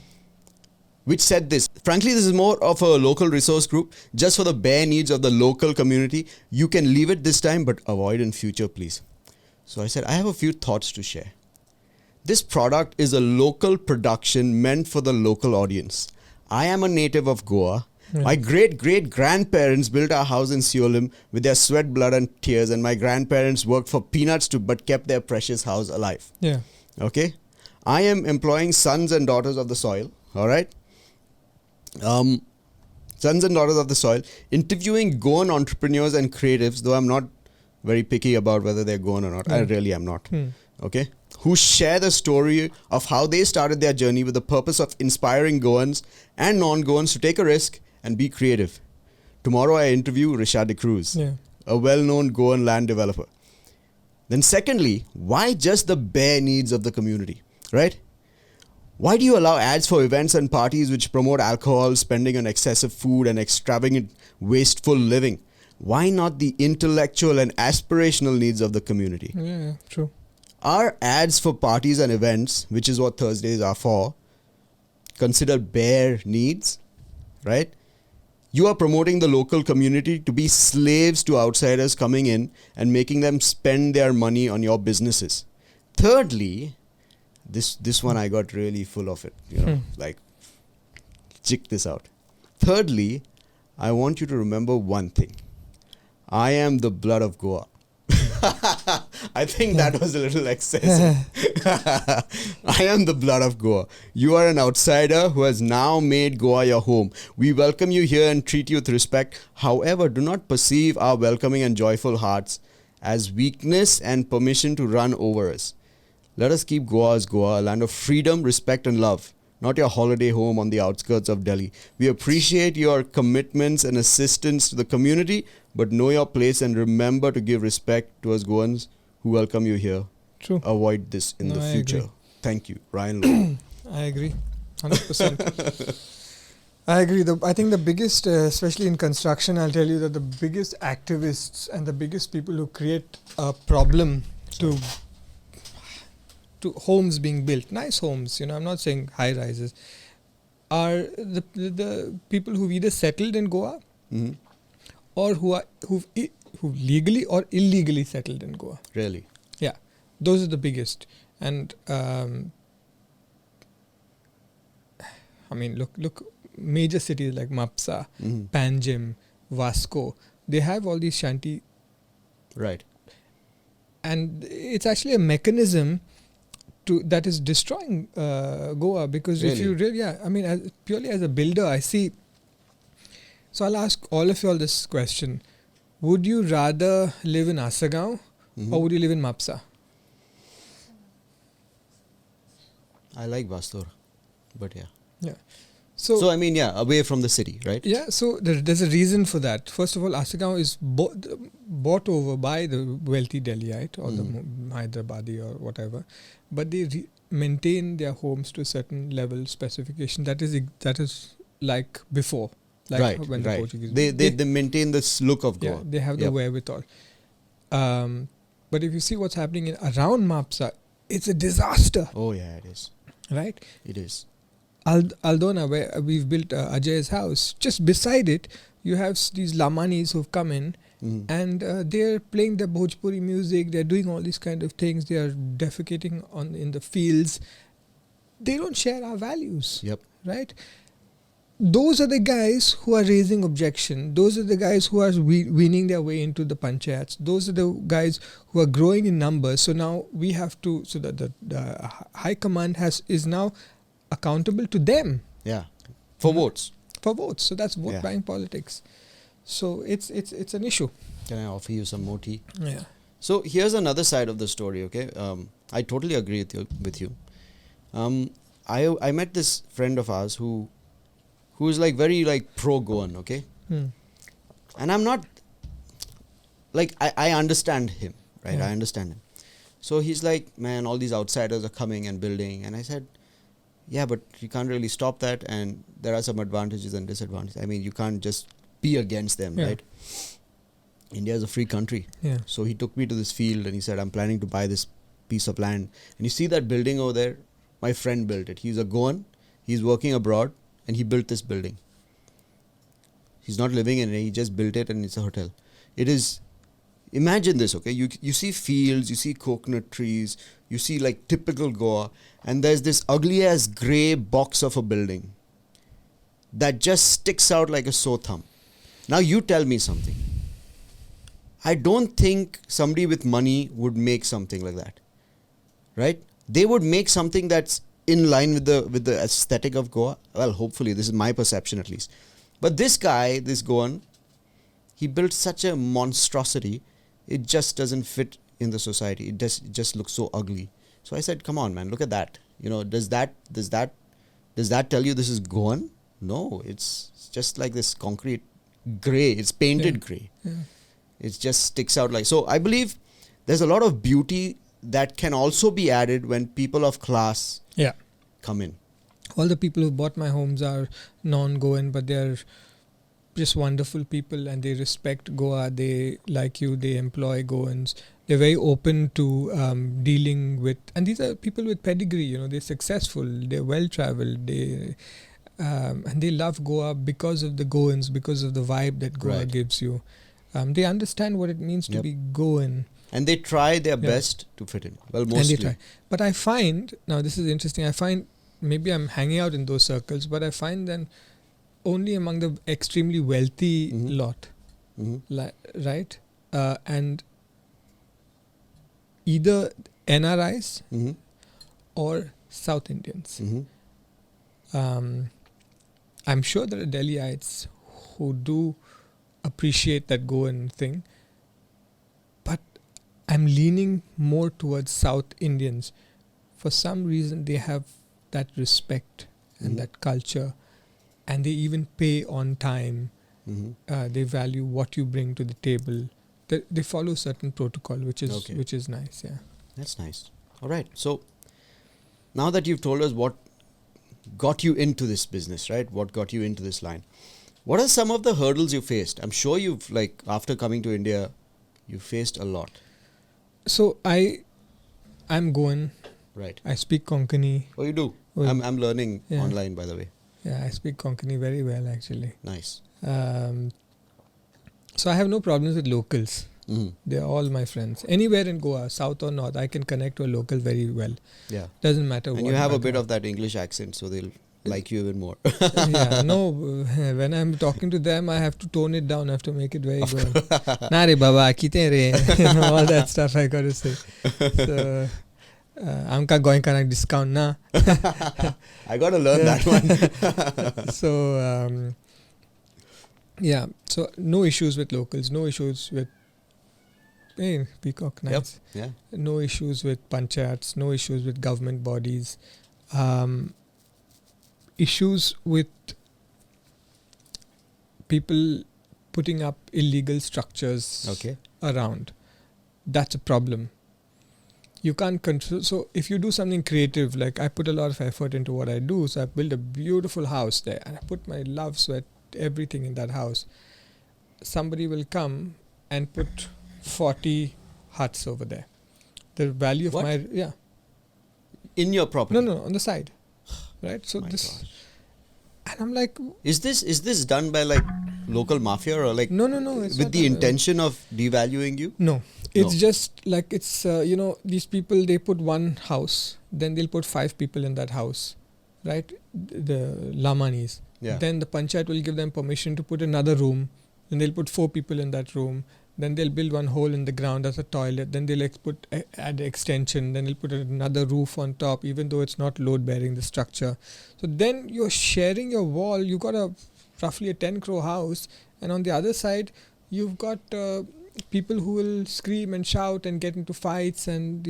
which said this. Frankly, this is more of a local resource group, just for the bare needs of the local community. You can leave it this time, but avoid in future, please. So I said, I have a few thoughts to share. This product is a local production meant for the local audience. I am a native of Goa. My great-great-grandparents built our house in Seolim with their sweat, blood and tears, and my grandparents worked for peanuts but kept their precious house alive. Yeah. Okay? I am employing sons and daughters of the soil, alright? Sons and daughters of the soil, interviewing Goan entrepreneurs and creatives, though I'm not very picky about whether they're Goan or not. I really am not. Okay? Who share the story of how they started their journey with the purpose of inspiring Goans and non-Goans to take a risk and be creative. Tomorrow I interview Rishad Cruz, a well-known Goan land developer. Then secondly, why just the bare needs of the community, right? Why do you allow ads for events and parties which promote alcohol, spending on excessive food and extravagant, wasteful living? Why not the intellectual and aspirational needs of the community? Yeah, true. Are ads for parties and events, which is what Thursdays are for, considered bare needs, right? You are promoting the local community to be slaves to outsiders coming in and making them spend their money on your businesses. Thirdly, this one I got really full of it, like, check this out. Thirdly, I want you to remember one thing. I am the blood of Goa. I think that was a little excessive. I am the blood of Goa. You are an outsider who has now made Goa your home. We welcome you here and treat you with respect. However, do not perceive our welcoming and joyful hearts as weakness and permission to run over us. Let us keep Goa as Goa, a land of freedom, respect and love, not your holiday home on the outskirts of Delhi. We appreciate your commitments and assistance to the community, but know your place and remember to give respect to us Goans who welcome you here. True. Avoid this in the I future. agree. Thank you. Ryan Lobo. I agree. 100%. I agree. I think the biggest, especially in construction, I'll tell you that the biggest activists and the biggest people who create a problem to homes being built, nice homes, I'm not saying high rises, are the people who've either settled in Goa or who've legally or illegally settled in Goa. Really? Yeah, those are the biggest. And look, major cities like Mapsa, Panjim, Vasco, they have all these shanty. Right. And it's actually a mechanism that is destroying Goa, because if you really, purely as a builder, I see. So I'll ask all of you all this question: would you rather live in Asagaon or would you live in Mapsa? I like Bastor, but yeah. Yeah. So away from the city, right? Yeah, so there's a reason for that. First of all, Asagaon is bought over by the wealthy Delhiite or the Hyderabadi or whatever, but they maintain their homes to a certain level specification. That is like before, like when the Portuguese. They maintain this look of Goa. Yeah, they have the wherewithal. But if you see what's happening around Mapsa, it's a disaster. Oh yeah, it is. Right? It is. Aldona, where we've built Ajay's house, just beside it, you have these Lamanis who've come in and they're playing the Bhojpuri music, they're doing all these kind of things, they are defecating in the fields. They don't share our values. Yep. Right? Those are the guys who are raising objection. Those are the guys who are weaning their way into the panchayats. Those are the guys who are growing in numbers. So now we have to, so that the high command is now accountable to them. Yeah. For votes. For votes. So that's vote buying politics. So it's an issue. Can I offer you some more tea? Yeah. So here's another side of the story, okay? I totally agree with you. I met this friend of ours who is like very like pro-Goan, okay? And I'm not, like, I understand him, right? I understand him. So he's like, man, all these outsiders are coming and building. And I said, yeah, but you can't really stop that. And there are some advantages and disadvantages. I mean, you can't just be against them, Yeah. right? India is a free country. Yeah. So he took me to this field and he said, I'm planning to buy this piece of land. And you see that building over there? My friend built it. He's a Goan. He's working abroad and he built this building. He's not living in it. He just built it and it's a hotel. It is, imagine this, okay? You see fields, you see coconut trees, you see like typical Goa, and there's this ugly ass grey box of a building that just sticks out like a sore thumb. Now you tell me something. I don't think somebody with money would make something like that, right? They would make something that's in line with the aesthetic of Goa. Well, hopefully, this is my perception at least. But this guy, this Goan, he built such a monstrosity. It just doesn't fit in the society. It just looks so ugly. So I said, "Come on, man, look at that. You know, does that tell you this is Goan? No, it's just like this concrete grey. It's painted grey. Yeah. It just sticks out like so. I believe there's a lot of beauty that can also be added when people of class Yeah. come in. All the people who bought my homes are non-Goan, but they're just wonderful people and they respect Goa. They like you. They employ Goans. They're very open to dealing with, and these are people with pedigree. You know, they're successful. They're well-traveled. And they love Goa because of the Goans, because of the vibe that Goa Right. gives you. They understand what it means to Yep. be Goan. And they try their Yeah. best to fit in. Well, mostly. And they try. But I find, now this is interesting, I find maybe I'm hanging out in those circles, but I find then only among the extremely wealthy Mhm. lot, Mhm. right? And either NRIs Mhm. or South Indians. Mhm. I'm sure there are Delhiites who do appreciate that Goan thing, but I'm leaning more towards South Indians. For some reason, they have that respect and Mhm. that culture, and they even pay on time. Mhm. They value what you bring to the table. They follow certain protocol, which is nice. Yeah. That's nice. All right. So now that you've told us what got you into this business, right? What got you into this line? What are some of the hurdles you faced? I'm sure you've like after coming to India, you faced a lot, So I'm Goan. right? I speak Konkani. Oh, you do. Well, I'm learning yeah. online, by the way. Yeah, I speak Konkani very well actually. Nice. So I have no problems with locals. Mhm. They're all my friends. Anywhere in Goa, south or north, I can connect to a local very well. Yeah. Doesn't matter And what. you have a bit background. of that English accent, so they'll like you even more. Yeah, no. When I'm talking to them, I have to tone it down. I have to make it very good. Na re baba, kite re. All that stuff I got to say. So, amka going kana discount na. I got to learn that one. So yeah, so no issues with locals, no issues with peacock, nice. Yeah. No issues with panchayats, no issues with government bodies. Issues with people putting up illegal structures Okay. around. That's a problem. You can't control. So if you do something creative, like I put a lot of effort into what I do, so I built a beautiful house there and I put my love, sweat, everything in that house. Somebody will come and put 40 huts over there. The value of What? my In your property. no, on the side, right? So My this, gosh. and I'm like, Is this done by like local mafia or like no, it's with not the a- intention of devaluing you? No, it's No. just like it's these people, they put one house, then they'll put 5 people in that house, right? The Lamanis. Yeah. Then the panchayat will give them permission to put another room, then they'll put 4 people in that room. Then they'll build one hole in the ground as a toilet. Then they'll add extension. Then they'll put another roof on top, even though it's not load bearing the structure. So then you're sharing your wall. You got roughly a 10 crore house, and on the other side you've got people who will scream and shout and get into fights, and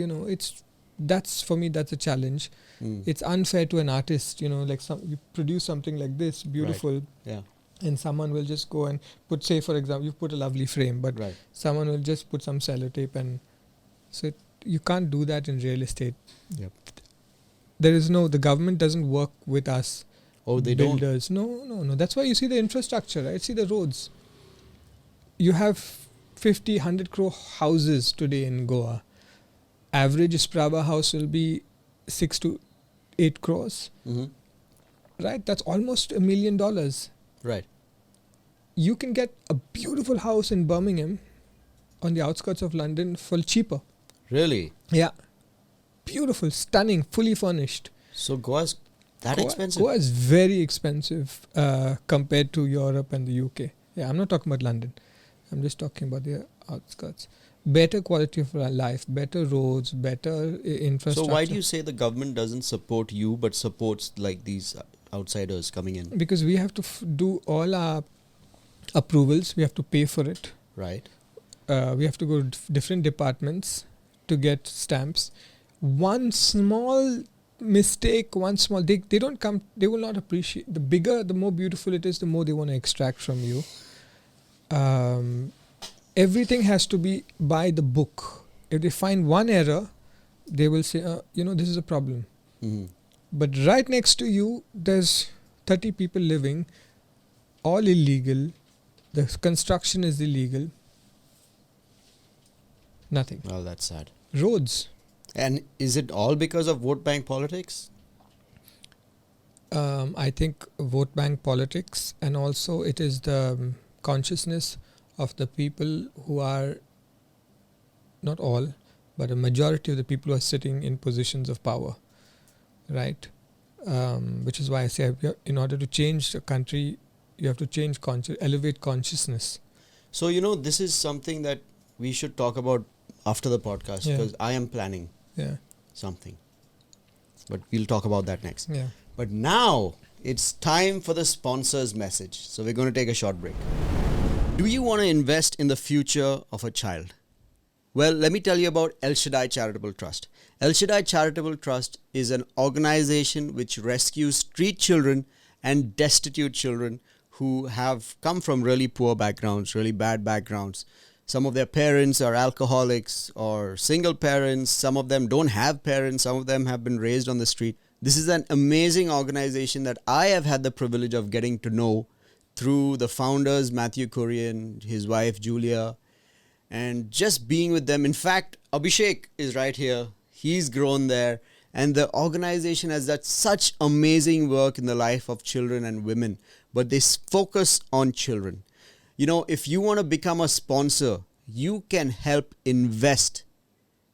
that's for me, that's a challenge. Mm. It's unfair to an artist, like you produce something like this beautiful, Yeah. and someone will just go and put, say for example, you put a lovely frame, but Right. someone will just put some sellotape, and so you can't do that in real estate. Yep. The government doesn't work with us Oh, they builders. No. That's why you see the infrastructure, right? See the roads. You have 50, 100 crore houses today in Goa. Average Sprava house will be 6 to 8 crores, don't. right? That's almost $1 million. Right. You can get a beautiful house in Birmingham on the outskirts of London for cheaper. Really? Yeah. Beautiful, stunning, fully furnished. So Goa's that expensive? Goa is very expensive compared to Europe and the UK. Yeah, I'm not talking about London. I'm just talking about the outskirts. Better quality of life, better roads, better infrastructure. So why do you say the government doesn't support you but supports like these outsiders coming in? Because we have to do all our approvals. We have to pay for it. Right. We have to go to different departments to get stamps. One small mistake, they don't come, they will not appreciate. The bigger, the more beautiful it is, the more they want to extract from you. Everything has to be by the book. If they find one error, they will say, this is a problem. Mm-hmm. But right next to you, there's 30 people living, all illegal. The construction is illegal. Nothing. Well, that's sad. Roads. And is it all because of vote bank politics? I think vote bank politics, and also it is the consciousness of the people who are, not all, but a majority of the people who are sitting in positions of power, right? Which is why I say in order to change the country, you have to change elevate consciousness. So, this is something that we should talk about after the podcast because I am planning something. But we'll talk about that next. Yeah. But now it's time for the sponsor's message. So we're going to take a short break. Do you want to invest in the future of a child? Well, let me tell you about El Shaddai Charitable Trust. El Shaddai Charitable Trust is an organization which rescues street children and destitute children who have come from really poor backgrounds, really bad backgrounds. Some of their parents are alcoholics or single parents. Some of them don't have parents. Some of them have been raised on the street. This is an amazing organization that I have had the privilege of getting to know through the founders, Matthew Kurian, his wife, Julia, and just being with them. In fact, Abhishek is right here. He's grown there. And the organization has done such amazing work in the life of children and women. But they focus on children. If you want to become a sponsor, you can help invest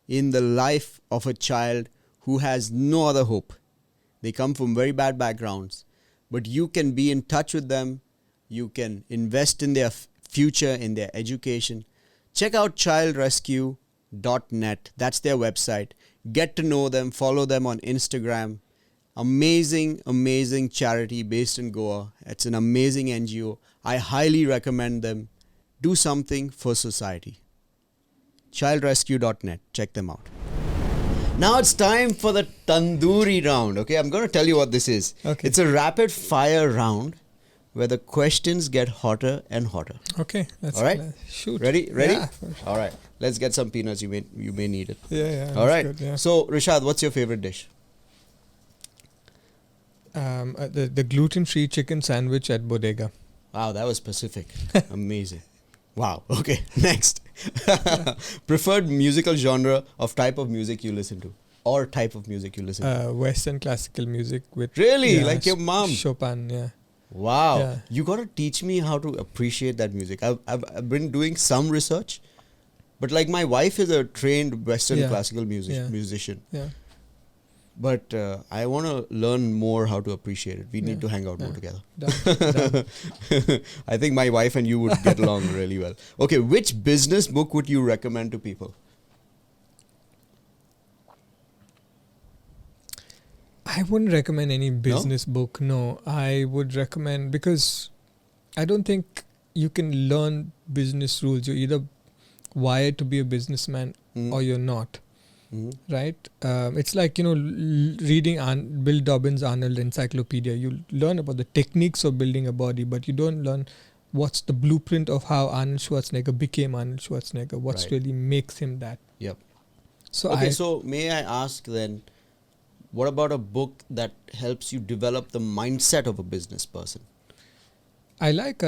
in the life of a child who has no other hope. They come from very bad backgrounds, but you can be in touch with them. You can invest in their future, in their education. Check out childrescue.net. That's their website. Get to know them, follow them on Instagram. Amazing, amazing charity based in Goa. It's an amazing NGO. I highly recommend them. Do something for society. Childrescue.net. Check them out. Now it's time for the Tandoor Round. Okay, I'm going to tell you what this is. Okay. It's a rapid fire round where the questions get hotter and hotter. Okay. That's all right. Shoot. Ready? Yeah, All right. Let's get some peanuts. You may need it. Yeah. All right. Good, yeah. So, Rishad, what's your favorite dish? The gluten-free chicken sandwich at Bodega. Wow, that was specific. Amazing. Wow. Okay. Next. Preferred musical genre of type of music you listen to, or type of music you listen to. Western classical music with Really? Like your mom? Chopin. Yeah. Wow. Yeah. You got to teach me how to appreciate that music. I've been doing some research, but like my wife is a trained Western classical musician. Yeah. But I want to learn more how to appreciate it. We need to hang out more together. Done. I think my wife and you would get along really well. Okay, which business book would you recommend to people? I wouldn't recommend any business book. No, I would recommend, because I don't think you can learn business rules. You're either wired to be a businessman or you're not. Mm-hmm. Right? It's like, reading Bill Dobbins' Arnold Encyclopedia. You learn about the techniques of building a body, but you don't learn what's the blueprint of how Arnold Schwarzenegger became Arnold Schwarzenegger. What's really makes him that. Yep. So Okay, I so may I ask then, what about a book that helps you develop the mindset of a business person? I like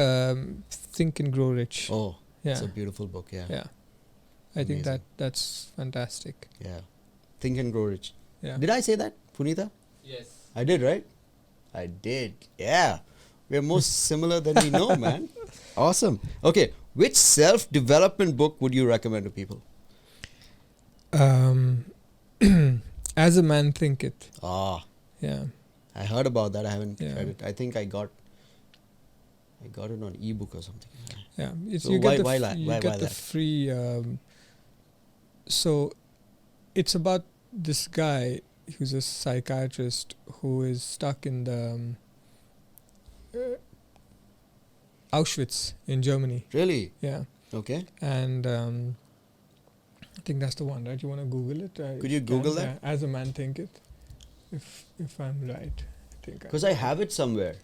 Think and Grow Rich. Oh, it's Yeah. a beautiful book. Yeah. Yeah. I think Amazing. that's fantastic. Yeah. Think and Grow Rich. Yeah. Did I say that, Punita? Yes. I did, right? I did. Yeah. We're more similar than we know, man. Awesome. Okay. Which self-development book would you recommend to people? As a Man Thinketh. Ah, Yeah. I heard about that. I haven't Yeah. read it. I think I got it on ebook or something. Yeah. It's, So you why- get the, why f- that? you Why- get why the that? free. So it's about this guy who's a psychiatrist who is stuck in the Auschwitz in Germany. Really? Yeah. Okay. And I think that's the one, right? You want to Google it? Could you Google that? Yeah, As a Man Thinketh. If I'm right, I think. Because I have it somewhere.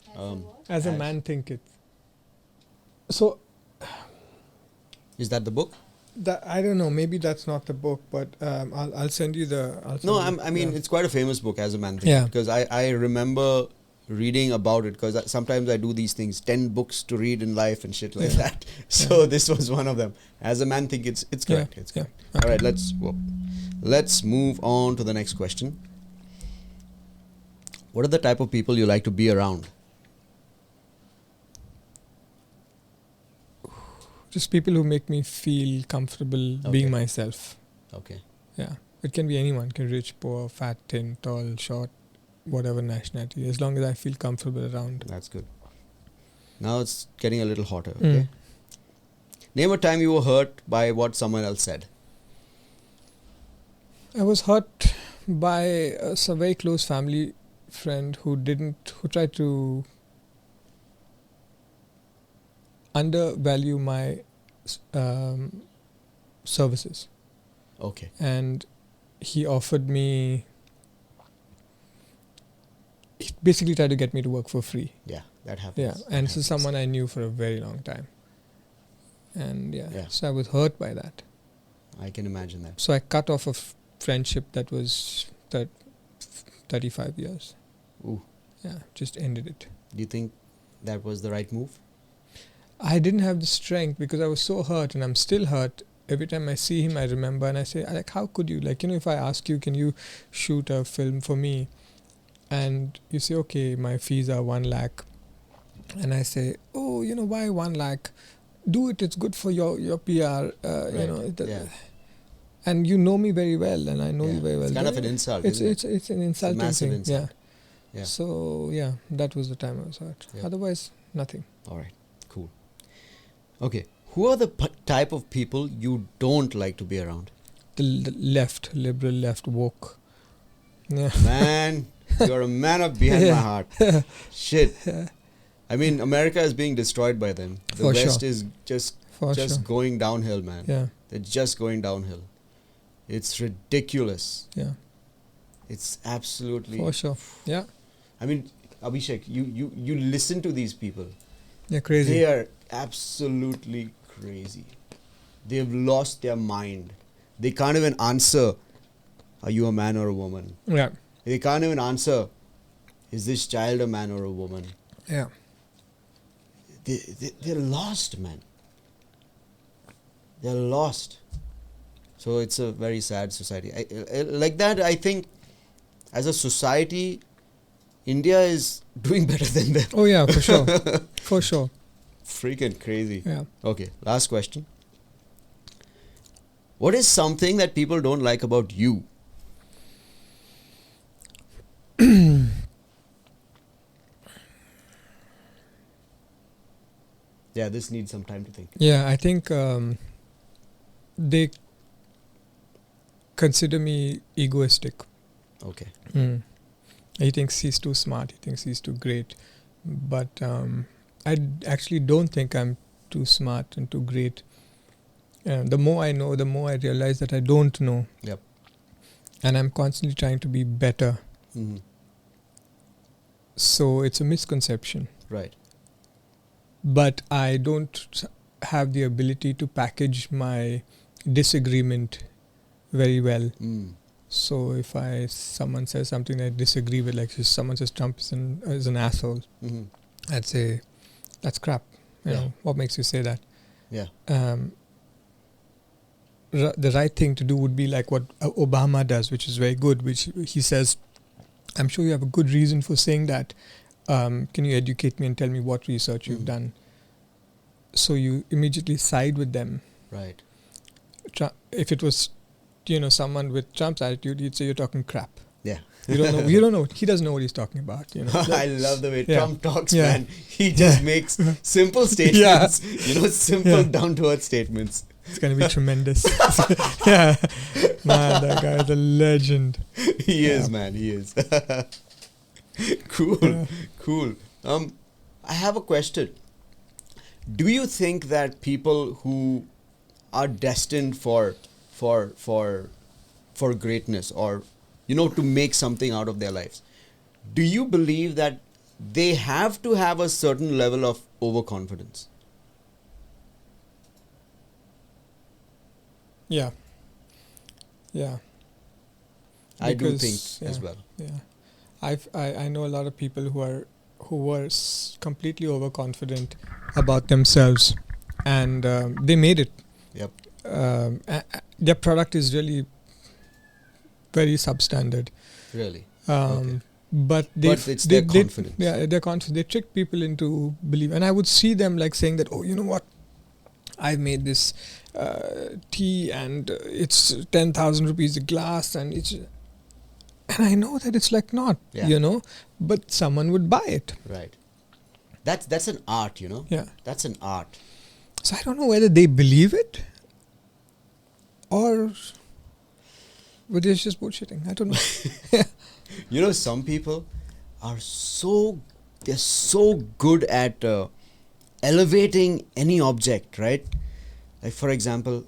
As a as- Man Thinketh. So Is that the book? I don't know. Maybe that's not the book, but I'll send you the. No, I mean, it's quite a famous book, As a Man Thinketh. Yeah. Because I remember reading about it, because sometimes I do these things, 10 books to read in life and shit like Yeah. that. So this was one of them. As a Man Thinketh, it's correct. It's Yeah. correct. Okay. All right, let's move on to the next question. What are the type of people you like to be around? Just people who make me feel comfortable Okay. being myself. Okay. Yeah. It can be anyone. It can be rich, poor, fat, thin, tall, short, whatever nationality. As long as I feel comfortable around. That's good. Now it's getting a little hotter. Okay. Mm. Name a time you were hurt by what someone else said. I was hurt by a very close family friend who tried to undervalue my services, Okay. and he offered me. He basically tried to get me to work for free. Yeah, that happens. Yeah, That and this happens. is someone I knew for a very long time, and Yeah. so I was hurt by that. I can imagine that. So I cut off a friendship that was 35 years. Ooh. Yeah, just ended it. Do you think that was the right move? I didn't have the strength because I was so hurt, and I'm still hurt. Every time I see him, I remember, and I say, like, how could you? Like, if I ask you, can you shoot a film for me? And you say, okay, my fees are 1 lakh. And I say, oh, why 1 lakh? Do it. It's good for your PR. Right. Yeah. And you know me very well, and I know you very well. It's kind of an insult. It's isn't it? it's an insulting massive thing. insult. Yeah. Yeah. So yeah, that was the time I was hurt. Yeah. Otherwise, nothing. All right. Cool. Okay. Who are the type of people you don't like to be around? The left, liberal left, woke. Yeah. Man, you're a man of behind my Yeah. heart. Shit. I mean, America is being destroyed by them. The For West sure. is just For sure. going downhill, man. Yeah. They're just going downhill. It's ridiculous. Yeah. It's absolutely. For sure. Yeah. I mean, Abhishek, you listen to these people. Yeah. Crazy. They are absolutely crazy. They've lost their mind. They can't even answer, are you a man or a woman? Yeah. They can't even answer, is this child a man or a woman? Yeah. They're lost, man. They're lost. So it's a very sad society. Like that, I think, as a society, India is doing better than them. Oh yeah, for sure. For sure. Freaking crazy. Yeah. Okay, last question. What is something that people don't like about you? Yeah, this needs some time to think. Yeah, I think they consider me egoistic. Okay. He thinks he's too smart. He thinks he's too great. But I actually don't think I'm too smart and too great. The more I know, the more I realize that I don't know. Yep. And I'm constantly trying to be better. Mm-hmm. So it's a misconception. Right. But I don't have the ability to package my disagreement very well. Mm. So if someone says something that I disagree with, like if someone says Trump is an asshole, Mm-hmm. I'd say that's crap. You Yeah. know, what makes you say that? Yeah. The right thing to do would be like what Obama does, which is very good, which he says, I'm sure you have a good reason for saying that. Can you educate me and tell me what research you've done? So you immediately side with them. Right. If it was, someone with Trump's attitude, he'd say you're talking crap. Yeah. You don't know. You don't know. He doesn't know what he's talking about. I love the way Yeah. Trump talks, Yeah. man. He just makes simple statements, simple Yeah. down-to-earth statements. It's going to be tremendous. Yeah. Man, that guy is a legend. He Yeah. is, man. He is. Cool. Yeah. Cool. I have a question. Do you think that people who are destined for greatness, or to make something out of their lives, do you believe that they have to have a certain level of overconfidence? Yeah. Yeah. I do Because, think as yeah. well. Yeah. I know a lot of people who were completely overconfident about themselves, and they made it. Yep. Their product is really very substandard. Really. Okay. But it's their confidence. They're confident. They trick people into believe, and I would see them like saying that, oh, you know what, I've made this tea and it's 10,000 rupees a glass, and I know that it's like not, but someone would buy it. Right. That's an art, Yeah. That's an art. So I don't know whether they believe it or whether it's just bullshitting. I don't know. Some people are they're so good at elevating any object, right? Like, for example,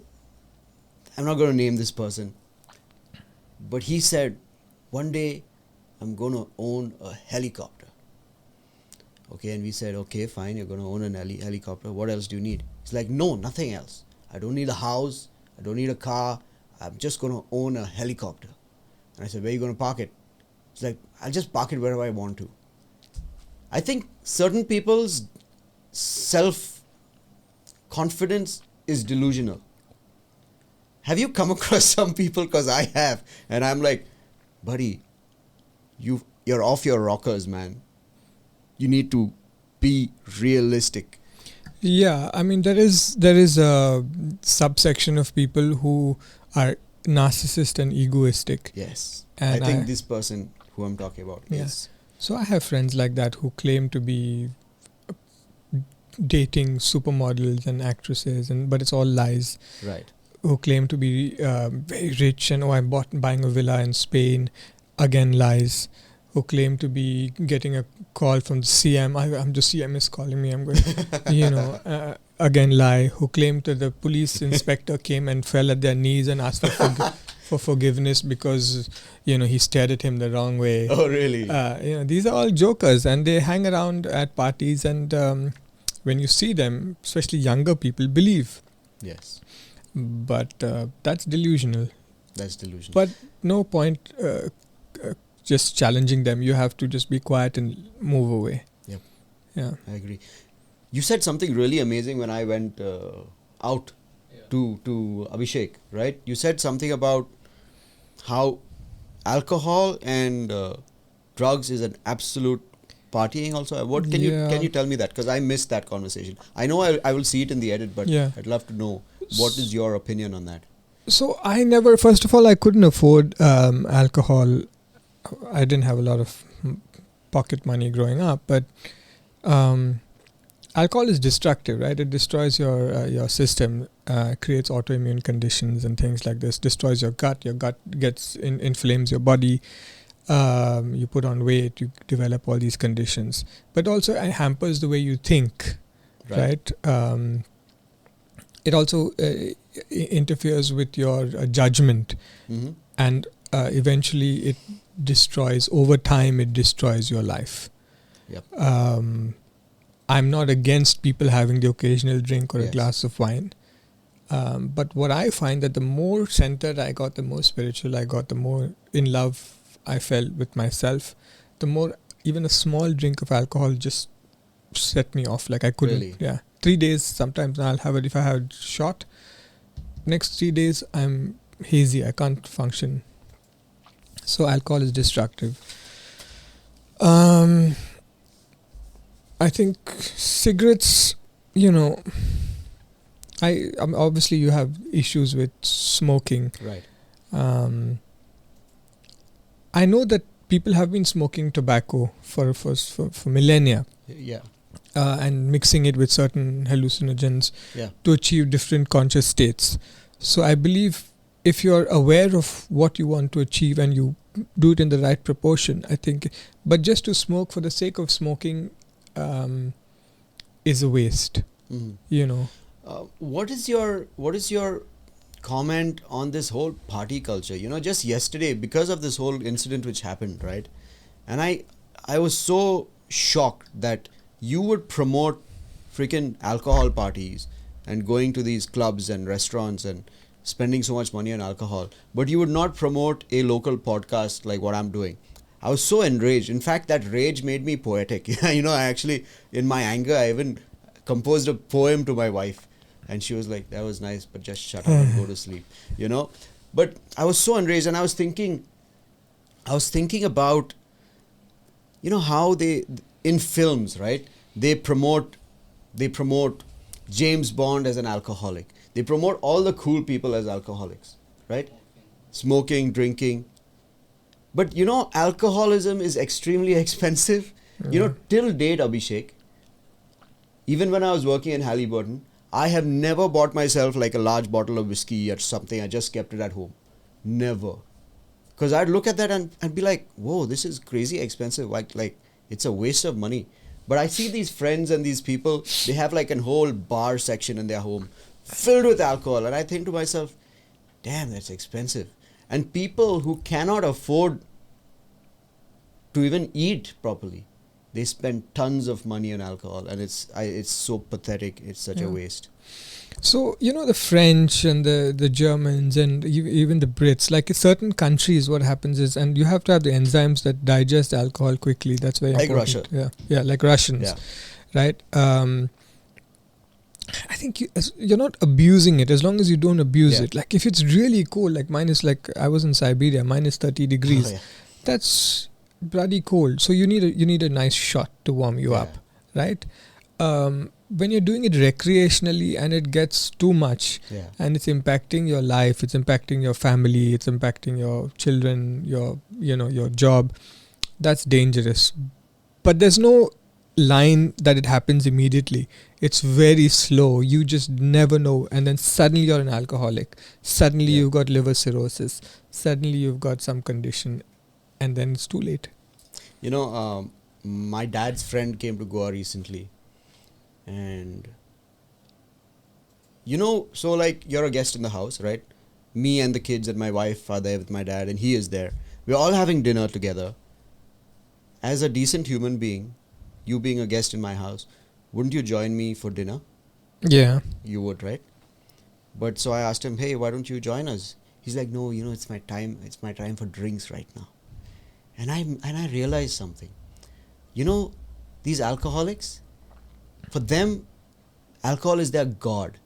I'm not going to name this person, but he said, one day I'm going to own a helicopter. Okay, and we said, okay, fine, you're going to own a helicopter. What else do you need? He's like, no, nothing else. I don't need a house. I don't need a car. I'm just going to own a helicopter. And I said, where are you going to park it? He's like, I'll just park it wherever I want to. I think certain people's self-confidence is delusional. Have you come across some people? Because I have. And I'm like, buddy, you're off your rockers, man. You need to be realistic. Yeah, I mean, there is a subsection of people who are narcissist and egoistic. Yes. And I think this person who I'm talking about is. So I have friends like that who claim to be dating supermodels and actresses, but it's all lies. Right. Who claim to be very rich and I'm buying a villa in Spain, again lies. Who claim to be getting a call from the CM. I'm the CM is calling me. I'm going, again lie. Who claim that the police inspector came and fell at their knees and asked for forgiveness because he stared at him the wrong way. Oh, really? These are all jokers, and they hang around at parties, and when you see them, especially younger people, believe. Yes. But that's delusional. That's delusional. But no point just challenging them. You have to just be quiet and move away. Yep. Yeah. I agree. You said something really amazing when I went out to Abhishek, right? You said something about how alcohol and drugs is an absolute partying also. What can you tell me that? Because I missed that conversation. I know I will see it in the edit, but I'd love to know what is your opinion on that. So first of all, I couldn't afford alcohol. I didn't have a lot of pocket money growing up, but alcohol is destructive, right? It destroys your system, creates autoimmune conditions and things like this, destroys your gut. Your gut inflames your body. You put on weight, you develop all these conditions. But also it hampers the way you think, right? It also interferes with your judgment, and eventually it destroys, over time it destroys your life. Yep. I'm not against people having the occasional drink or a glass of wine. But what I find that the more centered I got, the more spiritual I got, the more in love I felt with myself, the more even a small drink of alcohol just set me off. Like I couldn't. Really? Yeah. 3 days sometimes I'll have it. If I have a shot, next 3 days I'm hazy. I can't function. So alcohol is destructive. I think cigarettes, obviously you have issues with smoking. Right. I know that people have been smoking tobacco for millennia, Yeah. and mixing it with certain hallucinogens Yeah. to achieve different conscious states. So I believe if you're aware of what you want to achieve and you do it in the right proportion, I think, but just to smoke for the sake of smoking is a waste, Mhm. What is your comment on this whole party culture? Just yesterday, because of this whole incident which happened, right? And I was so shocked that you would promote freaking alcohol parties and going to these clubs and restaurants and spending so much money on alcohol, but you would not promote a local podcast like what I'm doing. I was so enraged. In fact, that rage made me poetic. I actually, in my anger, I even composed a poem to my wife. And she was like, that was nice, but just shut up and go to sleep. But I was so enraged, and I was thinking about, how they, in films, right? They promote James Bond as an alcoholic. They promote all the cool people as alcoholics, right? Smoking, drinking. But alcoholism is extremely expensive. Till date, Abhishek, even when I was working in Halliburton, I have never bought myself like a large bottle of whiskey or something. I just kept it at home. Never. Because I'd look at that and be like, whoa, this is crazy expensive. Like it's a waste of money. But I see these friends and these people, they have like a whole bar section in their home filled with alcohol. And I think to myself, damn, that's expensive. And people who cannot afford to even eat properly, they spend tons of money on alcohol, and it's so pathetic. It's such a waste. So the French and the Germans and even the Brits, like in certain countries, what happens is, and you have to have the enzymes that digest alcohol quickly. That's very like important. Russia. Yeah, like Russians, Yeah. right? I think you're not abusing it as long as you don't abuse it. Like if it's really cold, like minus, like I was in Siberia, minus 30 degrees. Oh, yeah. That's bloody cold. So you need a nice shot to warm you up, right? When you're doing it recreationally and it gets too much, and it's impacting your life, it's impacting your family, it's impacting your children, your job, that's dangerous. But there's no line that it happens immediately. It's very slow. You just never know, and then suddenly you're an alcoholic. Suddenly you've got liver cirrhosis. Suddenly you've got some condition, and then it's too late. My dad's friend came to Goa recently, and so like you're a guest in the house, right? Me and the kids and my wife are there with my dad, and he is there. We're all having dinner together. As a decent human being, you being a guest in my house, wouldn't you join me for dinner? Yeah. You would, right? But so I asked him, hey, why don't you join us? He's like, no, it's my time. It's my time for drinks right now. And I realized something. These alcoholics, for them, alcohol is their god.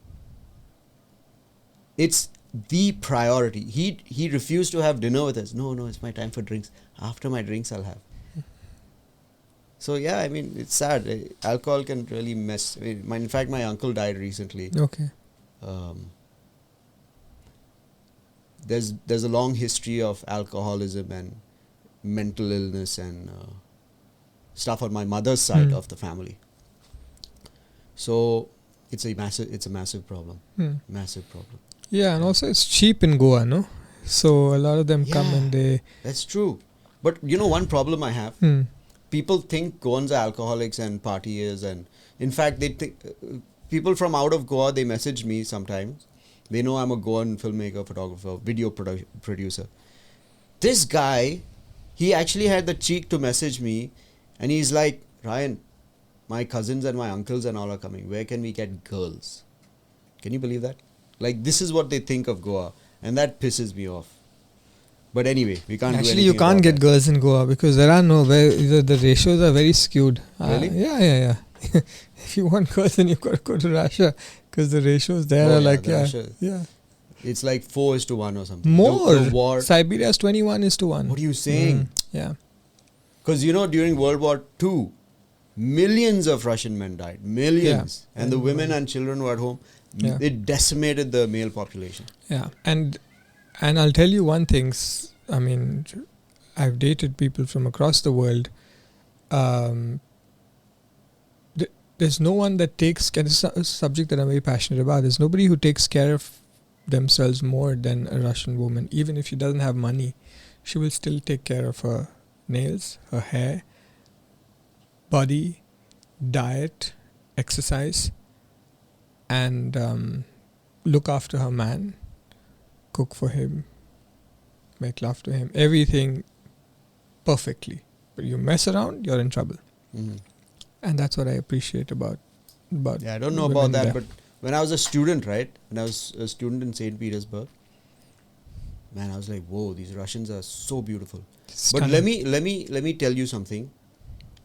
It's the priority. He refused to have dinner with us. No, it's my time for drinks. After my drinks, I'll have. So yeah, I mean, it's sad. Alcohol can really mess. In fact, my uncle died recently. Okay. There's a long history of alcoholism and mental illness and stuff on my mother's side of the family. So it's a massive problem. Massive problem. Yeah, and also it's cheap in Goa, no? So a lot of them come and they... That's true. But one problem I have, people think Goans are alcoholics and partiers, and in fact they think people from out of Goa, they message me sometimes. They know I'm a Goan filmmaker, photographer, video producer. This guy, he actually had the cheek to message me, and he's like, Ryan, my cousins and my uncles and all are coming. Where can we get girls? Can you believe that? Like this is what they think of Goa, and that pisses me off. But anyway, we can't. Actually, do you anything can't about get that. girls in Goa because there are no the ratios are very skewed. Really? Yeah. If you want girls, then you've got to go to Russia because the ratios there Oh, are yeah, like the Russia- yeah. It's like 4:1 or something. More. The war. Siberia's 21:1. What are you saying? Yeah. Because during World War II, millions of Russian men died. Millions. Yeah. And the And women and children were at home. Yeah. It decimated the male population. Yeah. And I'll tell you one thing. I mean, I've dated people from across the world. There's no one that takes care. This is a subject that I'm very passionate about. There's nobody who takes care of themselves more than a Russian woman. Even if she doesn't have money, she will still take care of her nails, her hair, body, diet, exercise, and look after her man, cook for him, make love to him, everything perfectly. But you mess around, you're in trouble. Mhm. And that's what I appreciate about Yeah, I don't know women about that, there. but when I was a student, right? When I was a student in St. Petersburg, man, I was like, whoa, these Russians are so beautiful. But Stunning. let me tell you something.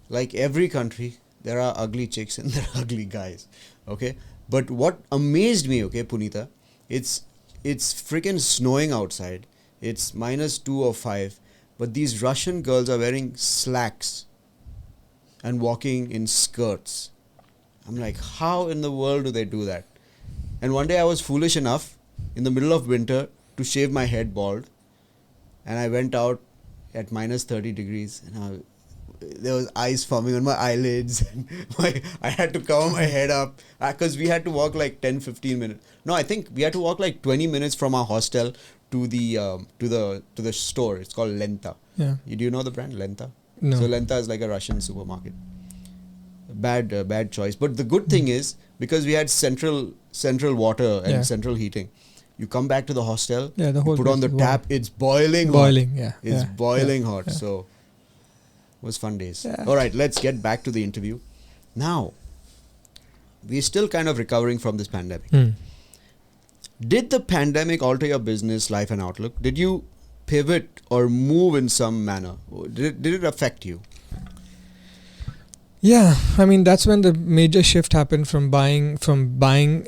Like every country, there are ugly chicks and there are ugly guys. Okay? But what amazed me, okay, Punita, it's freaking snowing outside. It's -2 or 5. But these Russian girls are wearing slacks and walking in skirts. I'm like, how in the world do they do that? And one day I was foolish enough in the middle of winter to shave my head bald. And I went out at -30 degrees and there was ice forming on my eyelids. And I had to cover my head up because we had to walk like 10-15 minutes. No, I think we had to walk like 20 minutes from our hostel to the store. It's called Lenta. Yeah. Do you know the brand Lenta? No. So Lenta is like a Russian supermarket. Bad choice. But the good thing is, because we had central water and Yeah. central heating, you come back to the hostel, Yeah, the you whole put on the place is warm. tap, it's boiling Boiling, hot. yeah. It's yeah, boiling yeah, hot. yeah. So it was fun days. Yeah. All right, let's get back to the interview. Now, we're still kind of recovering from this pandemic. Hmm. Did the pandemic alter your business, life and outlook? Did you pivot or move in some manner? Did it affect you? Yeah, I mean that's when the major shift happened from buying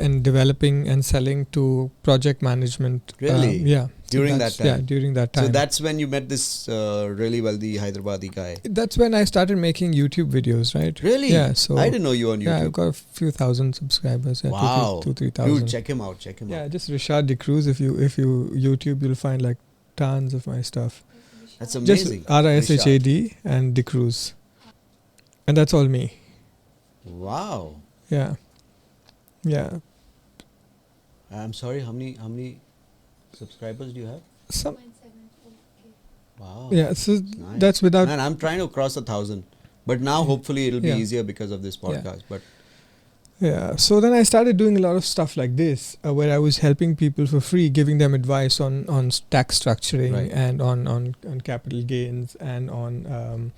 and developing and selling to project management. Really? Yeah. During that's- that time? Yeah, during that time. So that's when you met this really wealthy Hyderabadi guy. That's when I started making YouTube videos, right? Really? Yeah. So I didn't know you on YouTube. yeah, I've got a few thousand subscribers. Yeah, Wow. 2,000-3,000. Dude, check him out. Yeah, just Rishad De Cruz. If you YouTube, you'll find like tons of my stuff. That's amazing. Just RISHAD and De Cruz, and that's all me. Wow. Yeah. I'm sorry, how many subscribers do you have? Some. Wow. Yeah. So Nice. that's without. Man, I'm trying to cross 1,000. But now hopefully it'll be Yeah. easier because of this podcast. But Yeah. So then I started doing a lot of stuff like this, where I was helping people for free, giving them advice on tax structuring Right. and on capital gains and on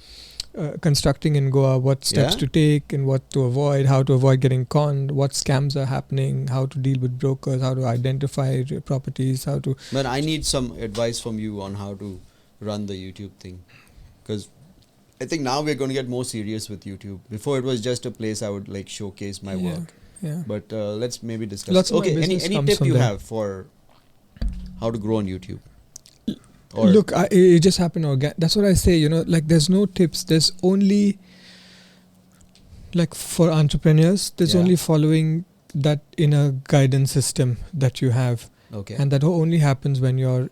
constructing in Goa, what steps Yeah? to take and what to avoid, how to avoid getting conned, what scams are happening, how to deal with brokers, how to identify properties, how to. man, I need some advice from you on how to run the YouTube thing. Because I think now we're going to get more serious with YouTube. Before it was just a place I would like showcase my Yeah. work. Yeah. But let's maybe discuss. Lots of my okay, any business comes tip from you there. have for how to grow on YouTube? Look, it just happened that's what I say, like there's no tips. There's only, like for entrepreneurs, there's Yeah. only following that inner guidance system that you have. Okay. And that only happens when you're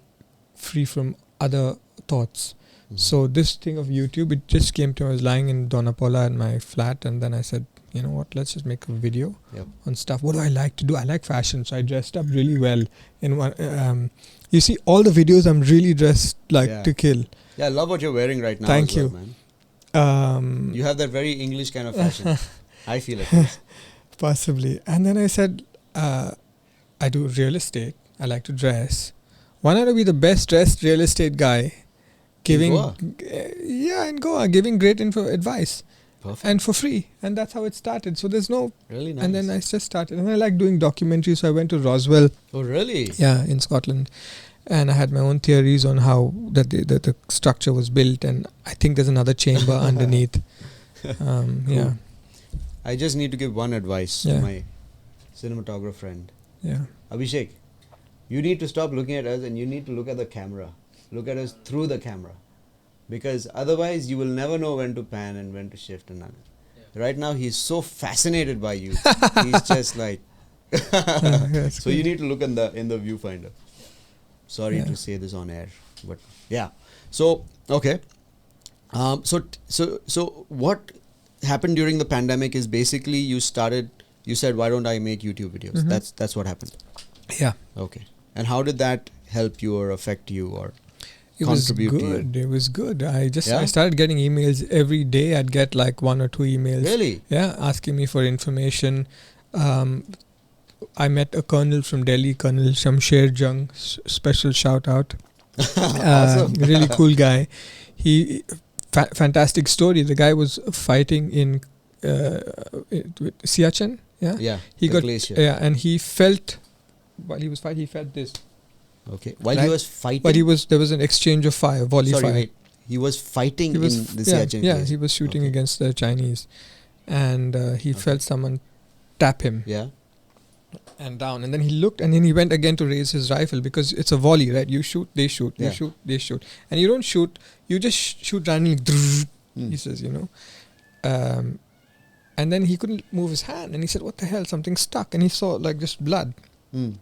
free from other thoughts. Mhm. So this thing of YouTube, it just came to me. I was lying in Donapola in my flat, and then I said, you know what, let's just make a video Yep. on stuff. What do I like to do? I like fashion, so I dressed up really well. In one, you see, all the videos I'm really dressed like Yeah. to kill. Yeah, I love what you're wearing right now. Thank as well, you. man. You have that very English kind of fashion. I feel at least. Possibly. And then I said, I do real estate. I like to dress. Why not be the best dressed real estate guy? Giving, Goa? in Goa, giving great advice. Perfect. and for free, and that's how it started. So there's no, Really nice. and then I just started, and I like doing documentaries. So I went to Roswell, Oh, really? in Scotland, and I had my own theories on how that the structure was built, and I think there's another chamber underneath. Yeah, I just need to give one advice Yeah. to my cinematographer friend. yeah. Abhishek, you need to stop looking at us and you need to look at the camera. Look at us through the camera. Because otherwise you will never know when to pan and when to shift and none. Right now he's so fascinated by you. He's just like That's so you good. need to look in the viewfinder. Sorry Yeah. to say this on air, but yeah. So okay. So what happened during the pandemic is basically you said, why don't I make YouTube videos? Mhm. That's what happened. Yeah. Okay. And how did that help you or affect you or It was contribute to you? good. It was good. I Yeah? started getting emails every day. I'd get like 1 or 2 emails. Really? Yeah, asking me for information. I met a colonel from Delhi, Colonel Shamsher Jung. Special shout out. Awesome. Really cool guy. He fantastic story. The guy was fighting in Siachen. Yeah. Yeah. He the got glacier. and he felt while he was fighting. He felt this. Okay. While he Right. was fighting. But there was an exchange of fire, volley Sorry, fire. wait. He was fighting He was in the yeah, Siachen yeah, glacier. he was shooting Okay. against the Chinese, and he felt someone tap him Yeah. and down, and then he looked, and then he went again to raise his rifle because it's a volley, right? You shoot, they shoot, Yeah. you shoot, they shoot, and you don't shoot, you just shoot randomly. Hmm. He says, and then he couldn't move his hand, and he said, "What the hell? Something stuck," and he saw like just blood Hmm.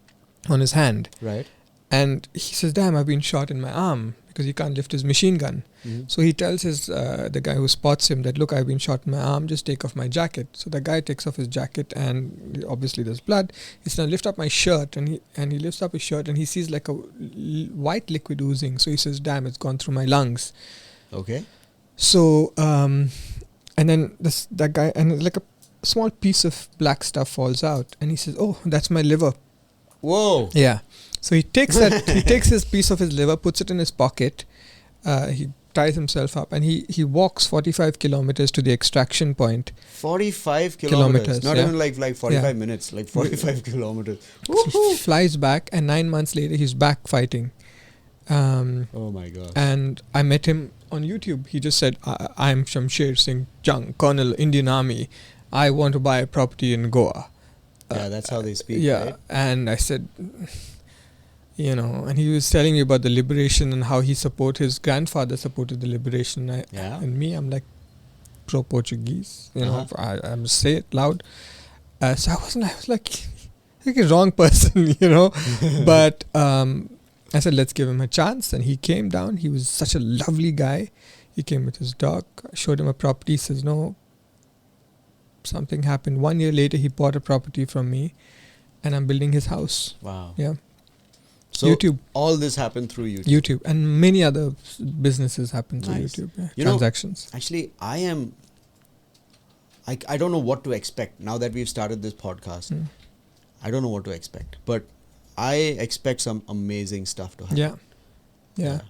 on his hand, Right. and he says, "Damn, I've been shot in my arm," because he can't lift his machine gun. Mhm. So he tells the guy who spots him that, "Look, I've been shot in my arm, just take off my jacket." So the guy takes off his jacket, and obviously there's blood. He says, "Now lift up my shirt," and he lifts up his shirt, and he sees like a white liquid oozing. So he says, "Damn, it's gone through my lungs." Okay. So and then that guy, and like a small piece of black stuff falls out, and he says, "Oh, that's my liver." Whoa. Yeah. So he takes he takes his piece of his liver, puts it in his pocket. He ties himself up, and he walks 45 kilometers to the extraction point. 45 kilometers. Kilometers, Not yeah. even like 45 Yeah. minutes. Like 45 kilometers. He flies back, and 9 months later, he's back fighting. Oh my god. And I met him on YouTube. He just said, "I'm Shamsher Singh Jung, Colonel, Indian Army. I want to buy a property in Goa." Yeah, that's how they speak, Yeah, right? and I said, and he was telling me about the liberation and how his grandfather supported the liberation. Yeah. And me, I'm like pro-Portuguese, Uh-huh. I'm say it loud. So I was like a wrong person, but I said, let's give him a chance. And he came down. He was such a lovely guy. He came with his dog. I showed him a property. He says, no, something happened. 1 year later, he bought a property from me, and I'm building his house. Wow. Yeah. So YouTube. all this happened through YouTube. YouTube. And many other businesses happen through Nice. YouTube. Yeah. You know, Transactions. Actually, I don't know what to expect now that we've started this podcast. Mm. I don't know what to expect, but I expect some amazing stuff to happen. Yeah. Yeah.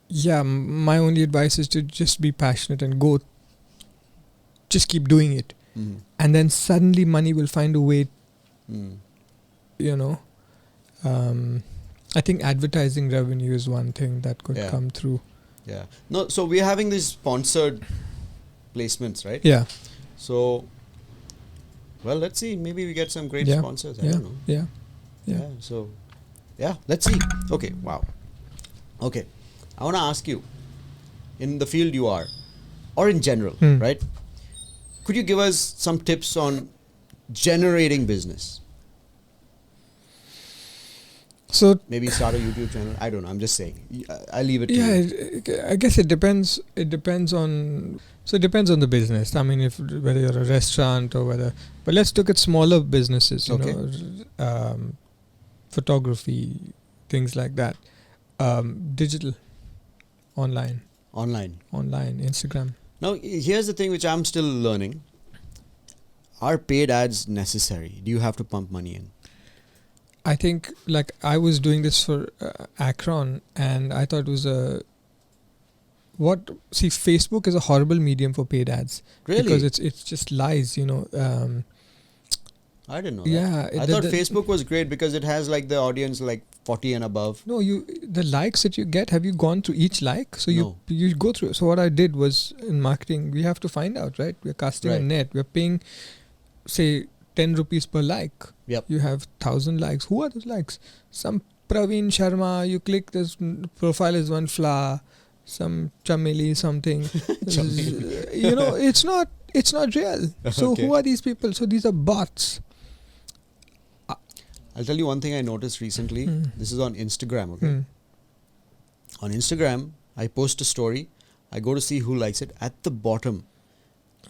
Yeah. My only advice is to just be passionate and go. Just keep doing it. Mhm. And then suddenly money will find a way, Mm. I think advertising revenue is one thing that could Yeah. come through. Yeah. No, so we're having these sponsored placements, right? Yeah. So, well, let's see. Maybe we get some great Yeah. sponsors. I Yeah. don't know. Yeah. Yeah. Yeah. So, yeah, let's see. Okay. Wow. Okay. I want to ask you, in the field you are, or in general, Hmm. right? Could you give us some tips on generating business? So Maybe start a YouTube channel. I don't know. I'm just saying. I'll leave it to yeah, you. I guess it depends. It depends on. So it depends on the business. I mean, whether you're a restaurant or whether. But let's look at smaller businesses. Okay. Photography, things like that. Digital, online, Instagram. Now, here's the thing which I'm still learning. Are paid ads necessary? Do you have to pump money in? I think like I was doing this for Akron, and I thought it was a See, Facebook is a horrible medium for paid ads. Really? Because it's just lies, you know. I didn't know that. Yeah. I thought Facebook was great because it has like the audience like 40 and above. No, the likes that you get, have you gone through each like? So No. you go through. So what I did was, in marketing, we have to find out, right? We're casting a Right. net. We're paying, say, 10 rupees per like. Yep. You have 1,000 likes. Who are those likes? Some Praveen Sharma. You click this profile is one flower. Some Chameli something. You know, it's not real. So Okay. who are these people? So these are bots. I'll tell you one thing I noticed recently. This is on Instagram, okay? Hmm. On Instagram, I post a story. I go to see who likes it. At the bottom,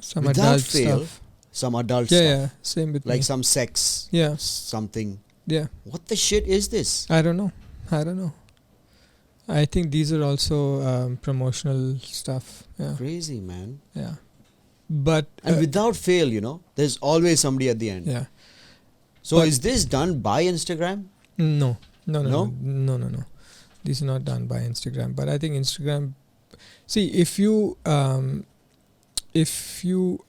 Some without adult fail, stuff. some adult Yeah, stuff. yeah. Same with Like me. some sex, Yeah. something. Yeah. What the shit is this? I don't know. I think these are also promotional stuff. Yeah. Crazy, man. Yeah. But And without fail, you know, there's always somebody at the end. yeah. So But- is this done by Instagram? No. No? No. These are not done by Instagram. But I think Instagram. See, if you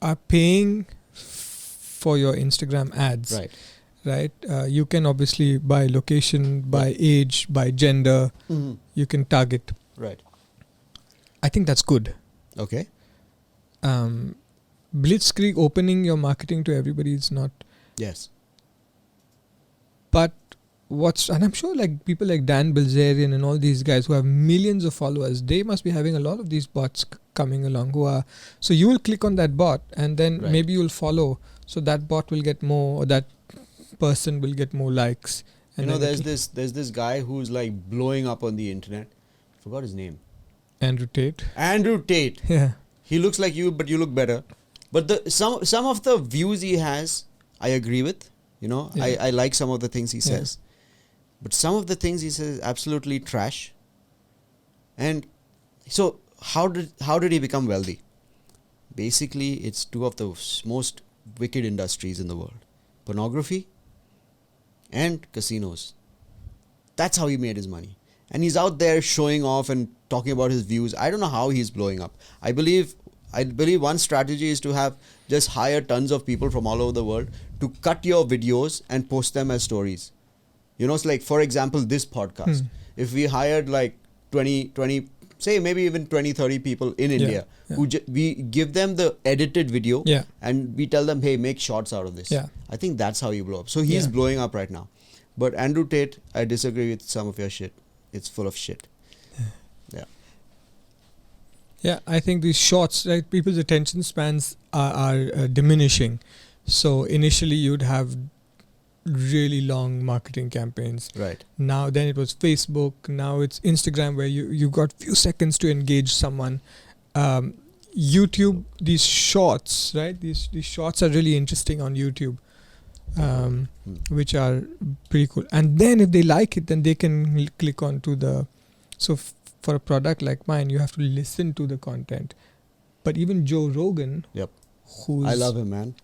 are paying for your Instagram ads, right? You can obviously by location, by age, by gender, you can target. Right. I think that's good. Okay. Blitzkrieg opening your marketing to everybody is not. Yes. But and I'm sure like people like Dan Bilzerian and all these guys who have millions of followers, they must be having a lot of these bots coming along so you will click on that bot and then Right. maybe you'll follow, so that bot will get more, or that person will get more likes. And You know, then there's this guy who's like blowing up on the internet. Forgot his name. Andrew Tate. Andrew Tate. Yeah. He looks like you, but you look better. But some of the views he has, I agree with. You know, Yeah. I like some of the things he Yeah. says. But some of the things he says is absolutely trash. And so how did he become wealthy? Basically, it's two of the most wicked industries in the world. Pornography and casinos. That's how he made his money. And he's out there showing off and talking about his views. I don't know how he's blowing up. I believe one strategy is to have just hire tons of people from all over the world to cut your videos and post them as stories. You know, it's like, for example, this podcast. If we hired like 20, say maybe even 20, 30 people in India, who we give them the edited video and we tell them, hey, make shorts out of this. Yeah. I think that's how you blow up. So he's blowing up right now. But Andrew Tate, I disagree with some of your shit. It's full of shit. Yeah. Yeah, I think these shorts, right? People's attention spans are diminishing. So initially you'd have really long marketing campaigns. Right. Now then it was Facebook. Now it's Instagram, where you got few seconds to engage someone. YouTube, these shorts, right? These shorts are really interesting on YouTube, which are pretty cool. And then if they like it, then they can click on to the. So for a product like mine, you have to listen to the content. But even Joe Rogan, I love him, man.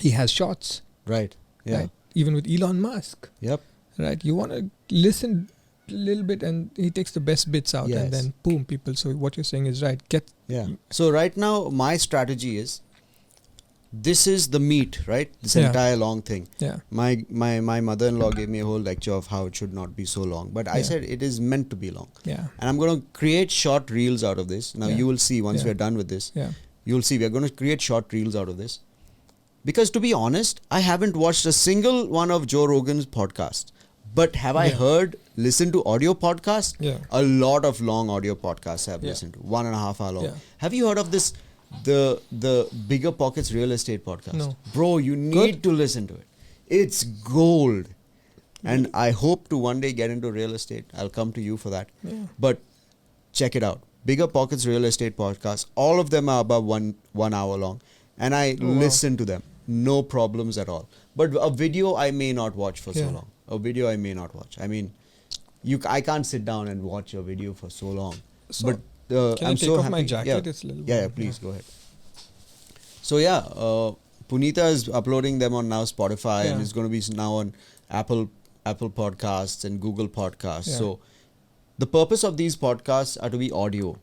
He has shorts. Right. Yeah. Right? Even with Elon Musk. Yep. Right. You want to listen a little bit, and he takes the best bits out, and then boom, people. So what you're saying is right. So right now, my strategy is, this is the meat, right? This entire long thing. Yeah. My mother-in-law gave me a whole lecture of how it should not be so long. But I said it is meant to be long. Yeah. And I'm going to create short reels out of this. Now you will see once we're done with this. Yeah. You'll see we're going to create short reels out of this. Because to be honest, I haven't watched a single one of Joe Rogan's podcast. But have I listened to audio podcasts? Yeah. A lot of long audio podcasts I've listened to. 1.5 hour long. Yeah. Have you heard of this, the Bigger Pockets Real Estate podcast? No. Bro, you need to listen to it. It's gold. And I hope to one day get into real estate. I'll come to you for that. Yeah. But check it out. Bigger Pockets Real Estate podcast. All of them are above one hour long. And I listen to them. No problems at all. But a video I may not watch for so long. A video I may not watch. I mean, I can't sit down and watch a video for so long. So but can I'm I take so off happy. my jacket? It's a little warm. Please go ahead. So Punita is uploading them on now Spotify and it's going to be now on Apple Podcasts and Google Podcasts. So the purpose of these podcasts are to be audio.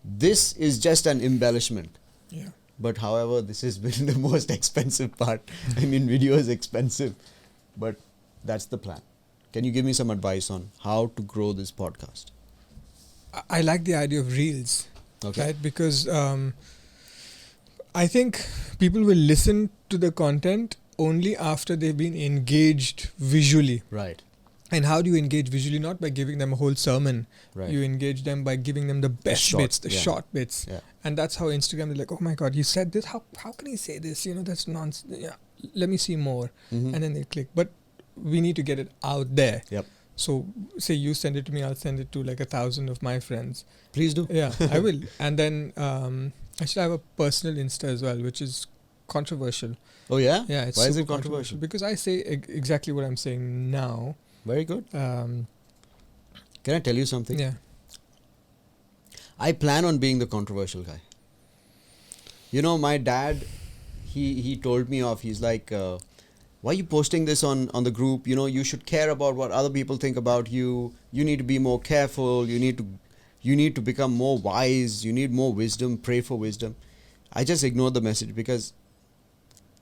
This is just an embellishment. Yeah. But however, this has been the most expensive part. I mean, video is expensive, but that's the plan. Can you give me some advice on how to grow this podcast? I like the idea of reels, Okay. right? Because I think people will listen to the content only after they've been engaged visually. Right. And how do you engage visually? Not by giving them a whole sermon. Right. You engage them by giving them the best short, bits, the yeah. short bits. Yeah. And that's how Instagram is like, oh my God, he said this. How can he say this? That's nonsense. Yeah, let me see more. Mhm. And then they click. But we need to get it out there. Yep. So say you send it to me, I'll send it to like 1,000 of my friends. Please do. Yeah, I will. And then I should have a personal Insta as well, which is controversial. Oh yeah? Yeah, it's Why is super it controversial? Because I say exactly what I'm saying now. Very good. Um, Can I tell you something? yeah. I plan on being the controversial guy. My dad, he told me off. He's like, why are you posting this on the group? You should care about what other people think about you. You need to be more careful. You need to become more wise. You need more wisdom. Pray for wisdom. I just ignored the message because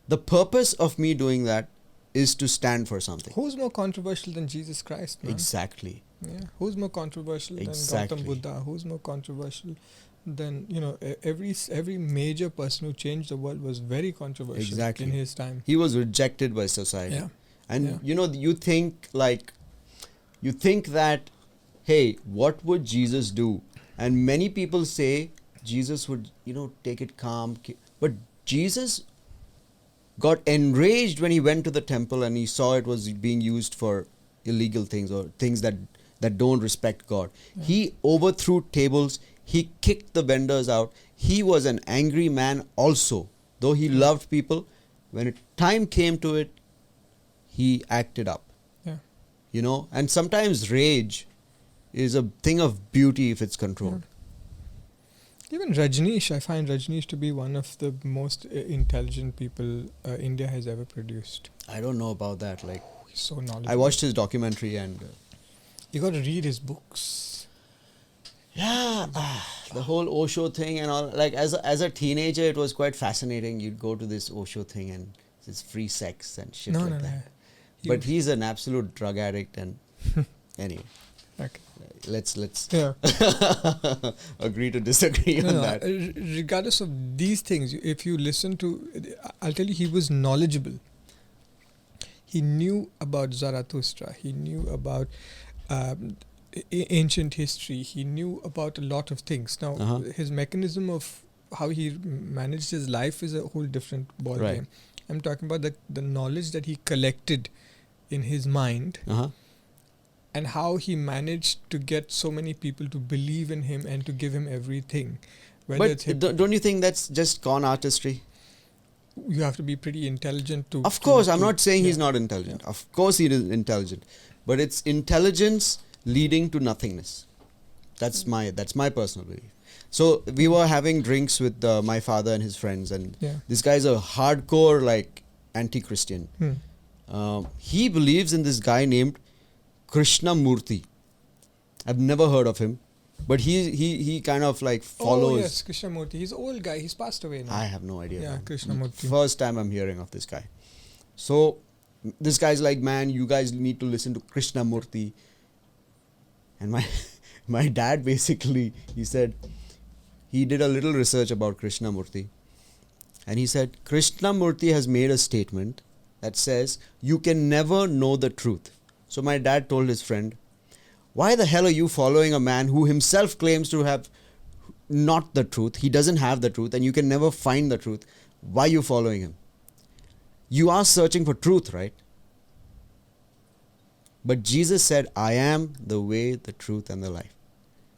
the purpose of me doing that is to stand for something. Who's more controversial than Jesus Christ, man? Exactly. Yeah. Who's more controversial Exactly. than Gautam Buddha? Who's more controversial than, every major person who changed the world was very controversial Exactly. in his time. He was rejected by society. Yeah. And Yeah. you think that, hey, what would Jesus do? And many people say Jesus would, take it calm. But Jesus got enraged when he went to the temple and he saw it was being used for illegal things or things that don't respect God. Yeah. He overthrew tables. He kicked the vendors out. He was an angry man also. Though he loved people, when time came to it, he acted up. Yeah. And sometimes rage is a thing of beauty if it's controlled. Even Rajneesh, I find Rajneesh to be one of the most intelligent people India has ever produced. I don't know about that. Like, He's so knowledgeable. I watched his documentary and You got to read his books. the whole Osho thing and all. Like as a teenager, it was quite fascinating. You'd go to this Osho thing and it's free sex and shit like that. But he's an absolute drug addict and anyway. Okay. Let's Yeah. agree to disagree on that. Regardless of these things, if you listen to, I'll tell you, he was knowledgeable. He knew about Zarathustra. He knew about ancient history. He knew about a lot of things. Now, Uh-huh. his mechanism of how he managed his life is a whole different ball Right. game. I'm talking about the knowledge that he collected in his mind. Uh-huh. And how he managed to get so many people to believe in him and to give him everything. But don't you think that's just con artistry? You have to be pretty intelligent to... Of course, I'm not saying he's yeah. not intelligent. Of course he is intelligent. But it's intelligence leading to nothingness. That's my personal belief. So we were having drinks with my father and his friends, and Yeah. this guy's a hardcore anti-Christian. He believes in this guy named Krishnamurti. I've never heard of him, but he kind of follows. Oh yes, Krishnamurti. He's an old guy. He's passed away now. I have no idea. Yeah, man. Krishnamurti. First time I'm hearing of this guy. So this guy's like, man, you guys need to listen to Krishnamurti. And my dad basically, he said, he did a little research about Krishnamurti. And he said, Krishnamurti has made a statement that says, you can never know the truth. So my dad told his friend, why the hell are you following a man who himself claims to have not the truth? He doesn't have the truth and you can never find the truth. Why are you following him? You are searching for truth, right? But Jesus said, I am the way, the truth and the life.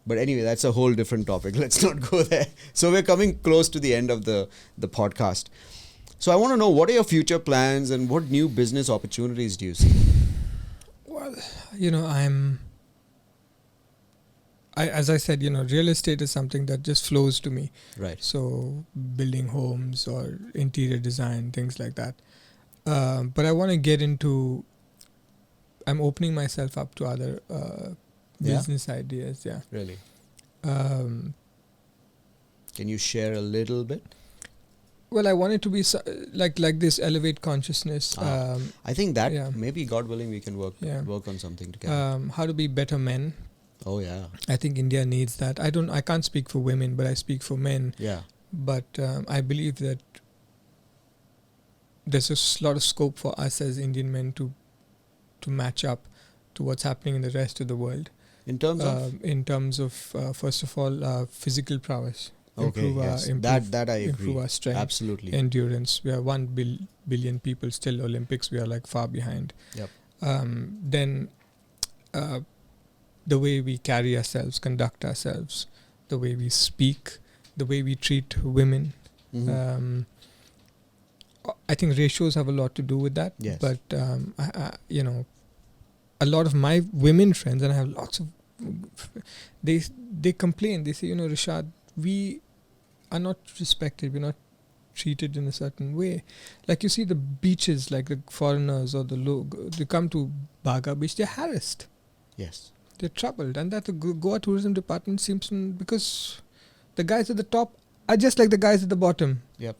But anyway, that's a whole different topic. Let's not go there. So we're coming close to the end of the podcast. So I want to know, what are your future plans and what new business opportunities do you see? Well, as I said, real estate is something that just flows to me. Right. So building homes or interior design, things like that. But I want to get into, I'm opening myself up to other Yeah? business ideas. Yeah. Really? Can you share a little bit? Well, I want it to be like this, elevate consciousness. I think that yeah. maybe, God willing, we can work on something together. How to be better men. Oh yeah. I think India needs that. I can't speak for women, but I speak for men. Yeah. But I believe that there's a lot of scope for us as Indian men to match up to what's happening in the rest of the world. In terms of? First of all, physical prowess. Okay, yes. That I agree. Improve our strength. Absolutely. Endurance. We are 1 billion people still. Olympics, we are like far behind. Yep. Then the way we carry ourselves, conduct ourselves, the way we speak, the way we treat women. Mhm. I think ratios have a lot to do with that. Yes. But a lot of my women friends, and I have lots of, they complain. They say, Rishad, we are not respected. We're not treated in a certain way. Like you see the beaches, like the foreigners or they come to Baga Beach, they're harassed. Yes. They're troubled. And that the Goa tourism department seems because the guys at the top are just like the guys at the bottom. Yep.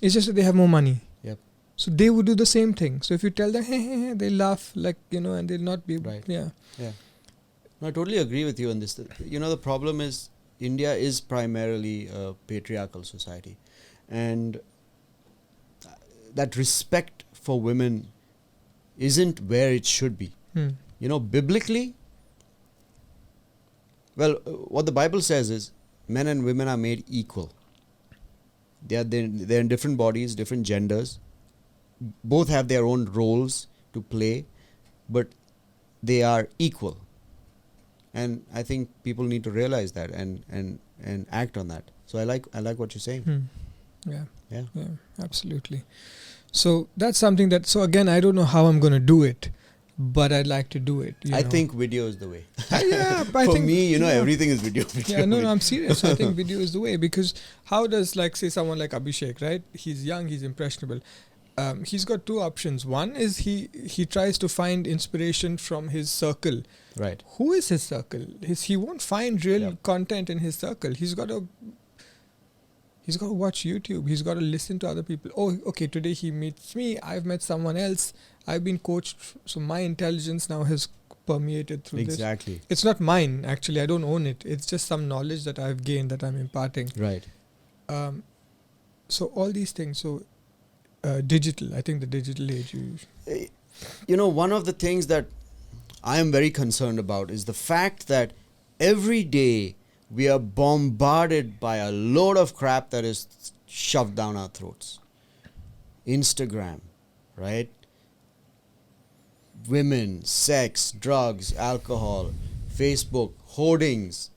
It's just that they have more money. Yep. So they would do the same thing. So if you tell them, hey, they laugh and they'll not be... Right. Yeah. Yeah. No, I totally agree with you on this. The problem is India is primarily a patriarchal society. And that respect for women isn't where it should be. Biblically, what the Bible says is men and women are made equal. They're in different bodies, different genders. Both have their own roles to play, but they are equal. And I think people need to realize that and act on that. So I like what you're saying. Yeah, absolutely. So that's something so again, I don't know how I'm going to do it, but I'd like to do it. I think video is the way. Yeah, but For me, everything is video. Yeah, no, I'm serious. I think video is the way, because how does, say, someone like Abhishek, right? He's young, he's impressionable. He's got two options. One is he tries to find inspiration from his circle. Right. Who is his circle? He won't find real content in his circle. He's got to watch YouTube. He's got to listen to other people. Oh, okay, today he meets me. I've met someone else. I've been coached. So my intelligence now has permeated through this. Exactly. It's not mine, actually. I don't own it. It's just some knowledge that I've gained that I'm imparting. Right. So all these things. So digital. I think the digital age. One of the things that I am very concerned about is the fact that every day we are bombarded by a load of crap that is shoved down our throats. Instagram, right? Women, sex, drugs, alcohol, Facebook, hoardings.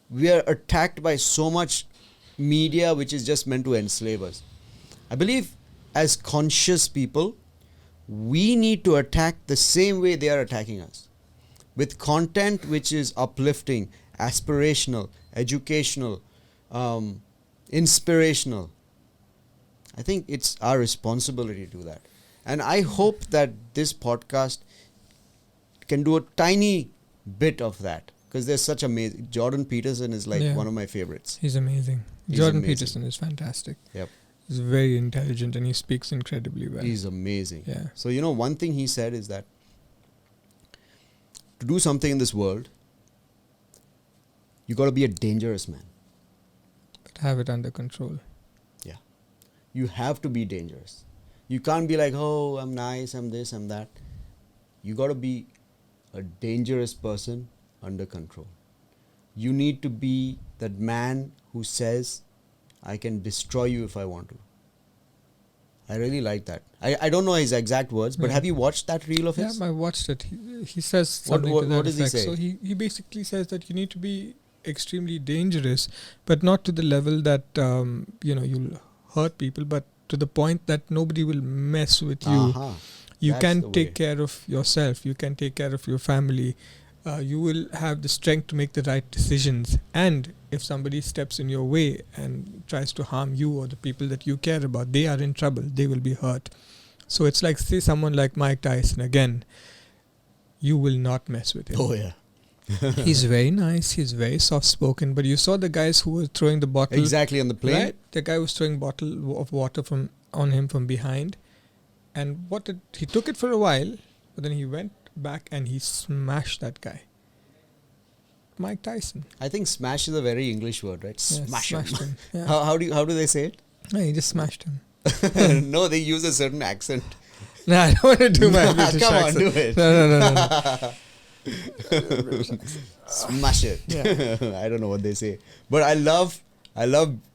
We are attacked by so much media which is just meant to enslave us. I believe as conscious people, we need to attack the same way they are attacking us. With content which is uplifting, aspirational, educational, inspirational. I think it's our responsibility to do that. And I hope that this podcast can do a tiny bit of that, because there's such amazing... Jordan Peterson is one of my favorites. He's amazing. Jordan Peterson is fantastic. Yep. He's very intelligent and he speaks incredibly well. He's amazing. Yeah. So, one thing he said is that to do something in this world, you got to be a dangerous man. But have it under control. Yeah. You have to be dangerous. You can't be like, oh, I'm nice, I'm this, I'm that. You got to be a dangerous person under control. You need to be that man who says, I can destroy you if I want to. I really like that. I don't know his exact words, but have you watched that reel of his? Yeah, I watched it. He says something to that what does effect. he say? So he basically says that you need to be extremely dangerous, but not to the level that you'll hurt people, but to the point that nobody will mess with you. Uh-huh. You That's can the take way. care of yourself. You can take care of your family. You will have the strength to make the right decisions. And if somebody steps in your way and tries to harm you or the people that you care about, they are in trouble. They will be hurt. So it's like, say, someone like Mike Tyson again. You will not mess with him. Oh, yeah. He's very nice. He's very soft-spoken. But you saw the guys who were throwing the bottle. Exactly, on the plane. Right? The guy was throwing bottle of water on him from behind. And he took it for a while, but then he went back and he smashed that guy. Mike Tyson. I think smash is a very English word, right? Yeah, Smash smashed him. him. Yeah. How do they say No, he just smashed him. it? No, they use a certain accent. No, I don't want to do my Nah, British come on, accent. do it. No. Smash it. Yeah. I don't know what they say, but I love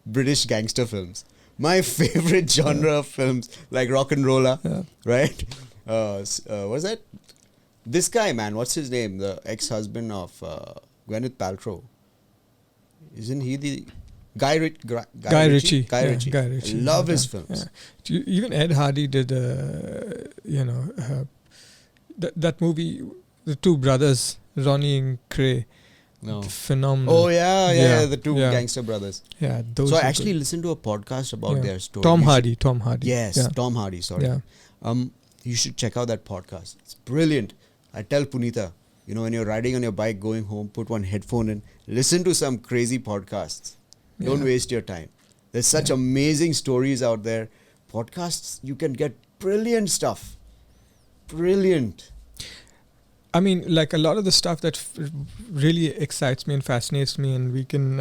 British gangster films. My favorite genre of films, like rock and roller, Yeah. right? What's that? This guy, man, what's his name? The ex-husband of Gwyneth Paltrow. Isn't he the Guy Ritchie? Guy Ritchie. Guy Yeah, Ritchie. Guy Ritchie. I love his Yeah. films. Yeah. Even Ed Hardy did, that movie, the two brothers, Ronnie and Cray. No. Phenomenal. Oh yeah, Yeah, the two yeah. gangster brothers. Yeah, those. So I are actually good. listened to a podcast about Yeah. their story. Tom You Hardy. Yes, Yeah. Tom Hardy. Sorry. Yeah. You should check out that podcast. It's brilliant. I tell Punita, when you're riding on your bike going home, put one headphone in, listen to some crazy podcasts. Don't Yeah. waste your time. There's such amazing stories out there. Podcasts, you can get brilliant stuff. Brilliant. I mean, like a lot of the stuff that really excites me and fascinates me, and we can,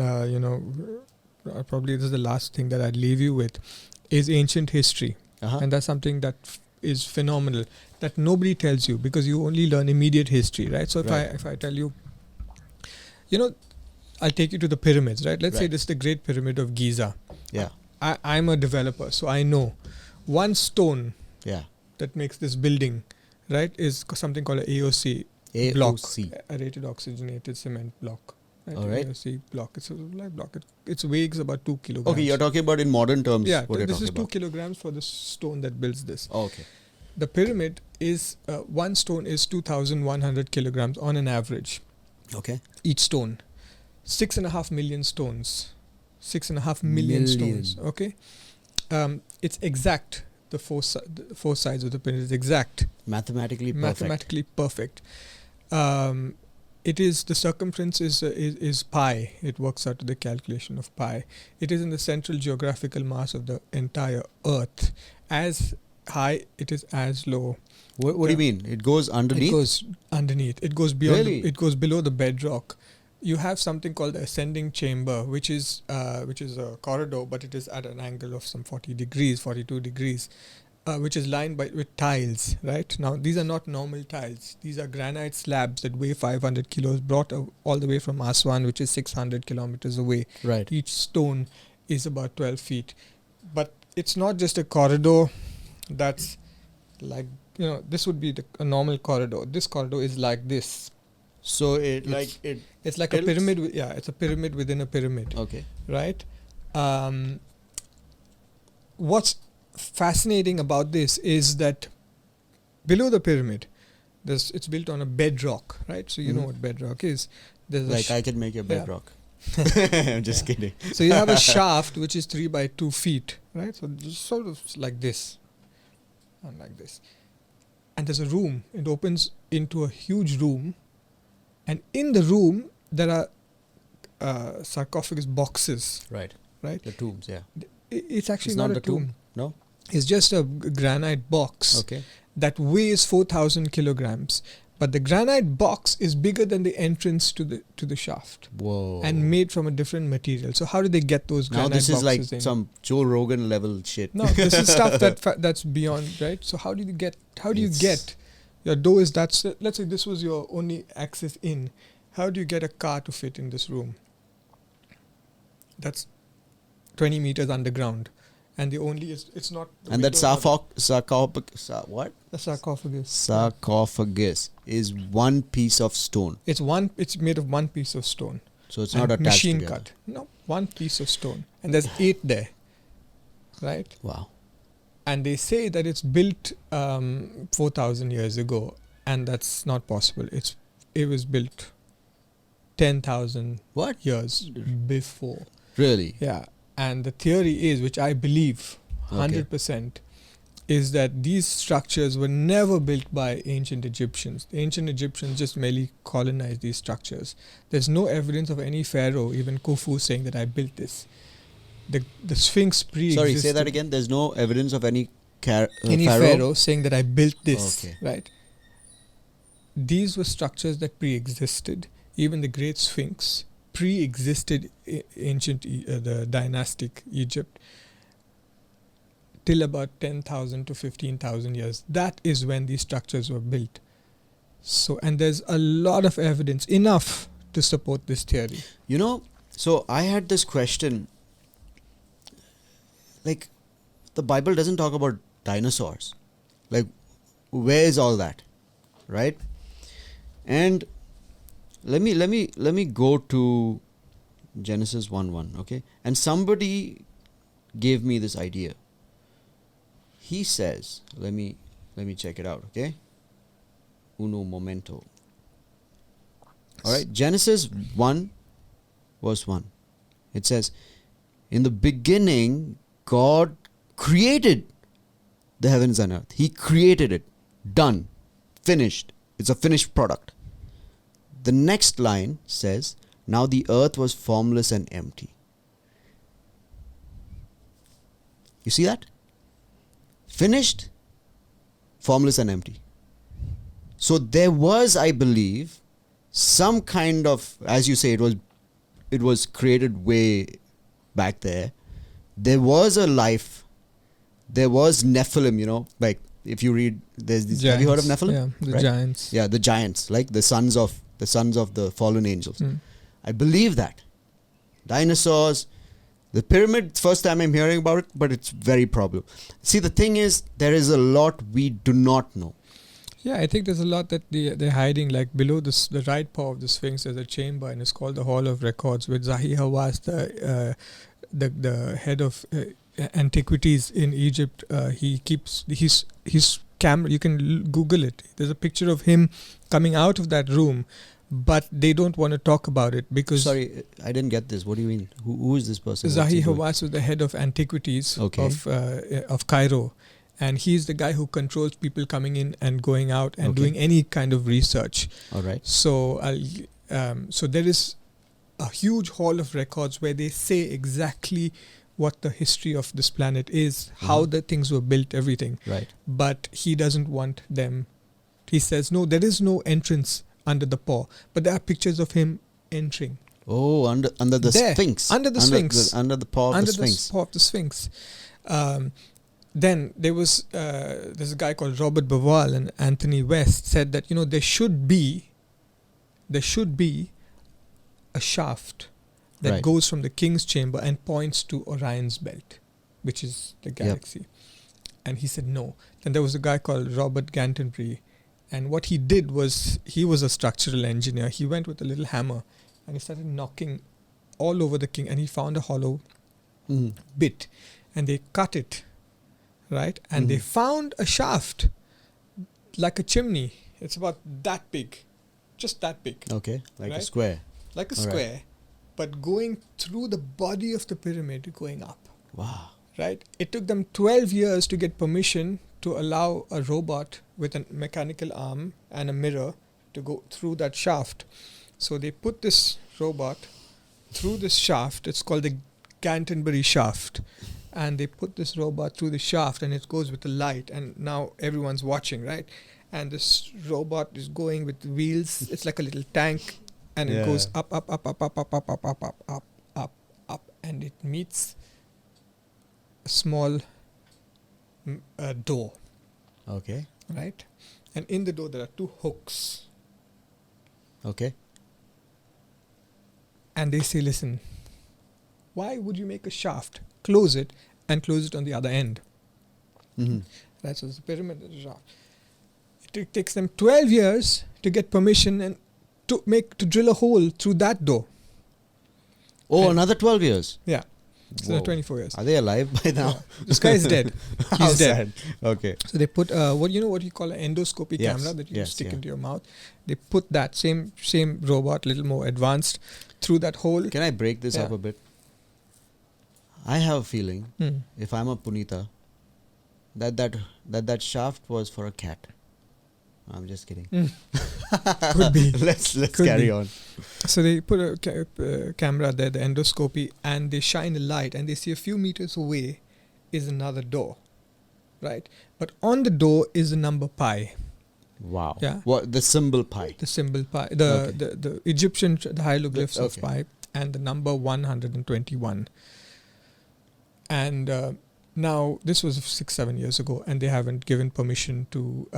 probably this is the last thing that I'd leave you with, is ancient history. Uh-huh. And that's something that is phenomenal, that nobody tells you, because you only learn immediate history, right? So if I tell you, I'll take you to the pyramids, right? Let's say Right. this is the Great Pyramid of Giza. Yeah. I'm a developer, so I know one stone Yeah. that makes this building, right, is something called a AOC, block, AOC. aerated oxygenated cement block. Right? All right. AOC block. It's a live block. Its weighs about 2 kilograms. Okay, you're talking about in modern terms. Yeah, what you're this is talking 2 about. kilograms for the stone that builds this. Oh, okay. The pyramid is, one stone is 2,100 kilograms on an average. Okay. Each stone. 6.5 million stones. 6.5 million stones. Okay. It's exact. The four sides of the pyramid is exact. Mathematically perfect. Mathematically perfect. It is, the circumference is pi. It works out to the calculation of pi. It is in the central geographical mass of the entire Earth. As high, it is as low. What do you mean? It goes underneath? It goes underneath. It goes beyond. Really? It goes below the bedrock. You have something called the ascending chamber, which is a corridor, but it is at an angle of some 40 degrees, 42 degrees, which is lined with tiles. Right now, these are not normal tiles. These are granite slabs that weigh 500 kilos, brought all the way from Aswan, which is 600 kilometers away. Right. Each stone is about 12 feet. But it's not just a corridor that's like, this would be a normal corridor. This corridor is like this. So it's like a tilts? pyramid. It's a pyramid within a pyramid. Okay. Right? What's fascinating about this is that below the pyramid, it's built on a bedrock, right? So you know what bedrock is. There's I can make a Yeah. bedrock. I'm just kidding. So you have a shaft which is 3 by 2 feet, right? So just sort of like this, and like this. And there's a room. It opens into a huge room, and in the room there are sarcophagus boxes, Right. right? The tombs, yeah. It's actually It's not not a the tomb? tomb. No? It's just a granite box Okay. that weighs 4,000 kilograms. But the granite box is bigger than the entrance to the shaft, Whoa. and made from a different material. So how do they get those now granite this is like boxes in? some Joe Rogan level shit. No, this is stuff that's beyond, right? So how do you get your door is let's say this was your only access in. How do you get a car to fit in this room? That's 20 meters underground, and it's not. And that sarcophagus, what? The sarcophagus. Sarcophagus is one piece of stone. It's made of one piece of stone. So it's and not attached machine together. cut. No, one piece of stone, and there's 8 there, right? Wow. And they say that it's built 4,000 years ago, and that's not possible. It was built 10,000 What? years before. Really? Yeah, and the theory is, which I believe Okay. 100%, is that these structures were never built by ancient Egyptians. The ancient Egyptians just merely colonized these structures. There's no evidence of any pharaoh, even Khufu, saying that I built this. The Sphinx pre-existed. Sorry, say that again. There's no evidence of any Any pharaoh saying that I built this. Okay. Right. These were structures that pre-existed. Even the Great Sphinx pre-existed ancient the dynastic Egypt till about 10,000 to 15,000 years. That is when these structures were built. So, and there's a lot of evidence, enough to support this theory. You know, so I had this question. Like, the Bible doesn't talk about dinosaurs. Like, where is all that? Right? And let me go to Genesis 1:1, okay? And somebody gave me this idea. He says, let me check it out, okay? Uno momento. All right, Genesis 1 verse 1. It says, in the beginning, God created the heavens and earth. He created it. Done. Finished. It's a finished product. The next line says, now the earth was formless and empty. You see that? Finished, formless and empty. So there was, I believe, some kind of, as you say, it was created way back there. There was a life. There was Nephilim, you know, like if you read, there's these, have you heard of Nephilim? Yeah, the Right? giants. Yeah, the giants, like the sons of the fallen angels. Mm. I believe that. Dinosaurs, the pyramid, first time I'm hearing about it, but it's very probable. See, the thing is, there is a lot we do not know. Yeah, I think there's a lot that they're hiding. Like below the right paw of the Sphinx, there's a chamber, and it's called the Hall of Records, with Zahi Hawass, the head of antiquities in Egypt. He keeps his camera. You can Google it. There's a picture of him coming out of that room, but they don't want to talk about it because. Sorry, I didn't get this. What do you mean? Who is this person? Zahi Hawass was the head of antiquities of Cairo. And he's the guy who controls people coming in and going out and doing any kind of research. All right. So, so there is a huge hall of records where they say exactly what the history of this planet is, how the things were built, everything. Right. But he doesn't want them. He says, no, there is no entrance under the paw, but there are pictures of him entering. Oh, under the There, Sphinx. under the Sphinx. Under the paw of the Sphinx. The paw of the Sphinx. Then there's a guy called Robert Bauval and Anthony West said that, you know, there should be a shaft that goes from the king's chamber and points to Orion's belt, which is the galaxy. Yep. And he said no. Then there was a guy called Robert Gantenbury, and what he did was, he was a structural engineer. He went with a little hammer and he started knocking all over the king, and he found a hollow bit, and they cut it. Right, and they found a shaft like a chimney. It's about that big, just that big. Okay, like right? a square. Like a square, but going through the body of the pyramid, going up. Wow. Right? It took them 12 years to get permission to allow a robot with a mechanical arm and a mirror to go through that shaft. So they put this robot through this shaft. It's called the Gantenbury shaft. And they put this robot through the shaft, and it goes with the light, and now everyone's watching, right? And this robot is going with wheels. It's like a little tank, and it goes up, and it meets a small door. Okay. Right? And in the door there are two hooks. Okay. And they say, listen, why would you make a shaft? Close it and close it on the other end. Right, so it's a pyramid. It takes them 12 years to get permission and to drill a hole through that door. Oh, and another 12 years. Yeah, so 24 years. Are they alive by now? Yeah. This guy is dead. He's dead. Okay. So they put what you call an endoscopy camera that you stick into your mouth. They put that same robot, little more advanced, through that hole. Can I break this up a bit? I have a feeling, if I'm a Punita, that shaft was for a cat. I'm just kidding. Could be. let's Could carry be. on. So they put a camera there, the endoscopy, and they shine a light, and they see a few meters away is another door, right? But on the door is the number pi, Wow. Yeah. What the symbol pi? the symbol pi, Okay. the Egyptian, the hieroglyphs of Okay. pi, and the number 121. And now this was 6-7 years ago, and they haven't given permission to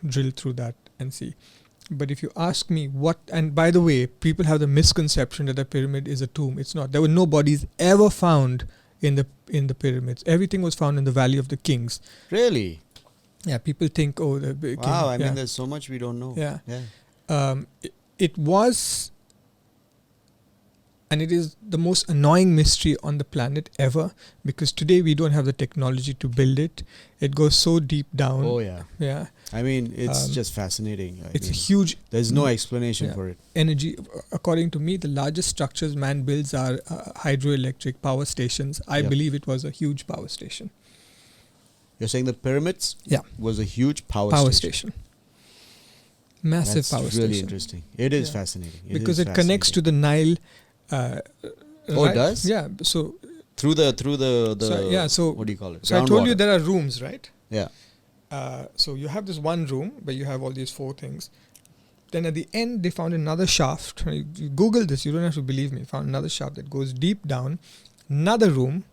drill through that and see. But if you ask me what, and by the way, people have the misconception that the pyramid is a tomb. It's not. There were no bodies ever found in the pyramids. Everything was found in the Valley of the Kings. Really? Yeah, people think, oh, the big king. Wow. I yeah. mean, there's so much we don't know. Yeah. Yeah. It was, and it is the most annoying mystery on the planet ever, because today we don't have the technology to build it. It goes so deep down. Oh yeah. Yeah, I mean, it's Um, just fascinating. it's a mean, huge There's no explanation yeah. for it. energy. According to me, the largest structures man builds are hydroelectric power stations. I Yep. believe it was a huge power station. You're saying the pyramids Yeah. was a huge power Station. Massive That's power really station. interesting. It is Yeah. fascinating. Because it connects to the Nile. Oh, it does? Yeah. So through the so what do you call it? So I told you Groundwater. there are rooms, right? Yeah. So you have this one room where you have all these 4 things. Then at the end, they found another shaft. You Google this, you don't have to believe me. Found another shaft that goes deep down. Another room.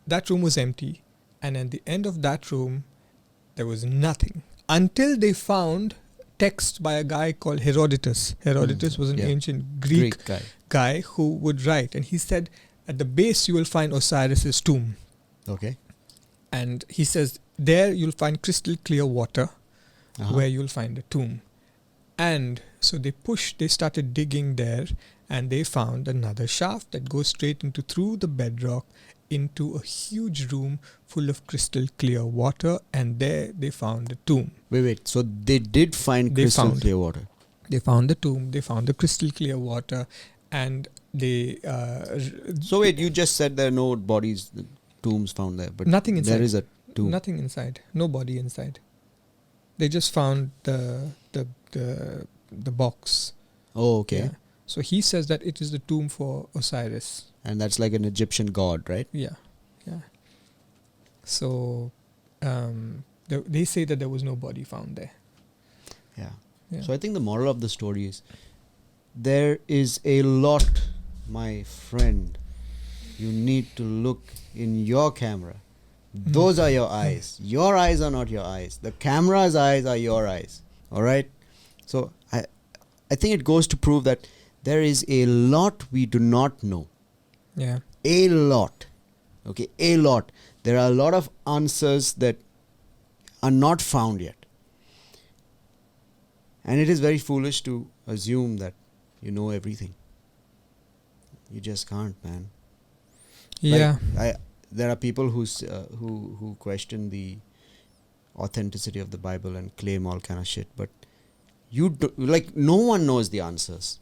That room was empty. And at the end of that room, there was nothing. Until they found text by a guy called Herodotus. Herodotus was an Yeah. ancient Greek guy. guy who would write. And he said, at the base, you will find Osiris's tomb. Okay. And he says, there you'll find crystal clear water, Uh-huh. where you'll find a tomb. And so they started digging there, and they found another shaft that goes straight through the bedrock into a huge room full of crystal clear water, and there they found the tomb. Wait. So they did find They crystal found. clear water. They found the tomb, they found the crystal clear water, and they... So wait, you just said there are no bodies, tombs found there, but Nothing inside. there is a tomb. Nothing inside. No body inside. They just found the box. Oh, okay. Yeah. So he says that it is the tomb for Osiris. And that's like an Egyptian god, right? Yeah. So they say that there was no body found there. Yeah. So I think the moral of the story is there is a lot, my friend. You need to look in your camera. Those are your eyes. Your eyes are not your eyes. The camera's eyes are your eyes. All right? So I think it goes to prove that there is a lot we do not know. Yeah. A lot. Okay, a lot. There are a lot of answers that are not found yet. And it is very foolish to assume that you know everything. You just can't, man. Yeah. Like, there are people who question the authenticity of the Bible and claim all kind of shit, but no one knows the answers.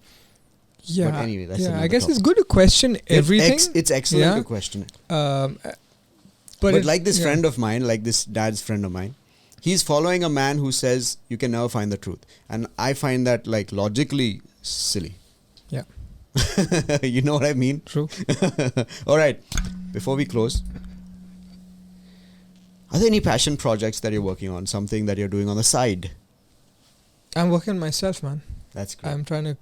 Yeah. But anyway, that's I another guess it's topic. good to question everything. It's excellent Yeah. to question it. But Like this friend of mine, like this dad's friend of mine, he's following a man who says you can never find the truth. And I find that like logically silly. Yeah. You know what I mean? True. All right. Before we close, are there any passion projects that you're working on? Something that you're doing on the side? I'm working on myself, man. That's great. I'm trying to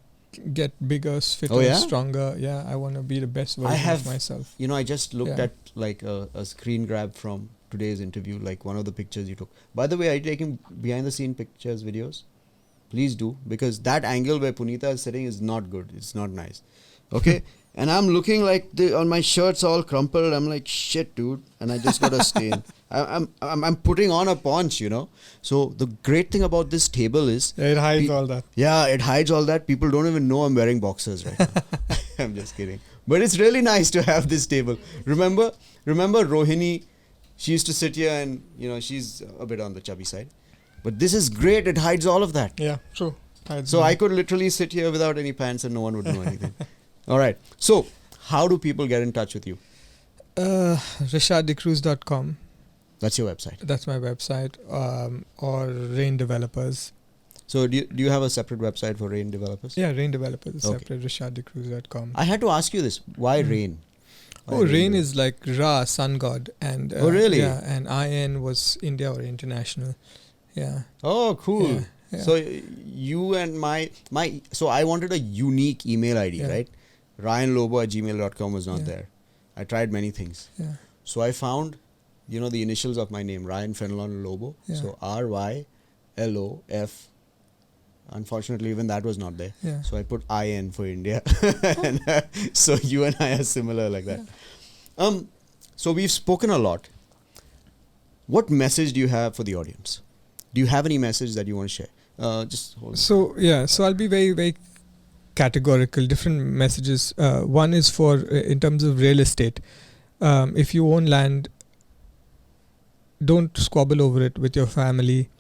get bigger, fitter, Oh, yeah? stronger. Yeah, I want to be the best version of myself. You know, I just looked Yeah. at like a screen grab from today's interview, like one of the pictures you took. By the way, are you taking behind the scene pictures, videos? Please do, because that angle where Punita is sitting is not good. It's not nice. Okay? And I'm looking like on my shirt's all crumpled. I'm like, shit, dude. And I just got a stain. I'm putting on a paunch, you know. So the great thing about this table is... It hides all that. Yeah, it hides all that. People don't even know I'm wearing boxers right now. I'm just kidding. But it's really nice to have this table. Remember Rohini? She used to sit here and, you know, she's a bit on the chubby side. But this is great. It hides all of that. Yeah, true. So I could literally sit here without any pants and no one would know anything. All right. So how do people get in touch with you? RishadDeCruz.com. That's your website. That's my website. Or Rain Developers. So do you have a separate website for Rain developers? Yeah, Rain Developers is Okay. separate. RishadDeCruz.com. I had to ask you this. Why Rain? Why Oh, Rain Developers? is like Ra, sun god, and Oh, really? Yeah, and IN was India or international. Yeah. Oh, cool. Yeah, yeah. So you and my so I wanted a unique email ID, Yeah. right? RyanLobo@gmail.com was not Yeah. there. I tried many things. Yeah. So I found, the initials of my name, Ryan Fenelon Lobo. Yeah. So RYLOF. Unfortunately, even that was not there. Yeah. So I put IN for India. And, so you and I are similar like that. So we've spoken a lot. What message do you have for the audience? Do you have any message that you want to share? Just hold on. So I'll be very, very categorical. Different messages. One is for in terms of real estate. If you own land, don't squabble over it with your family,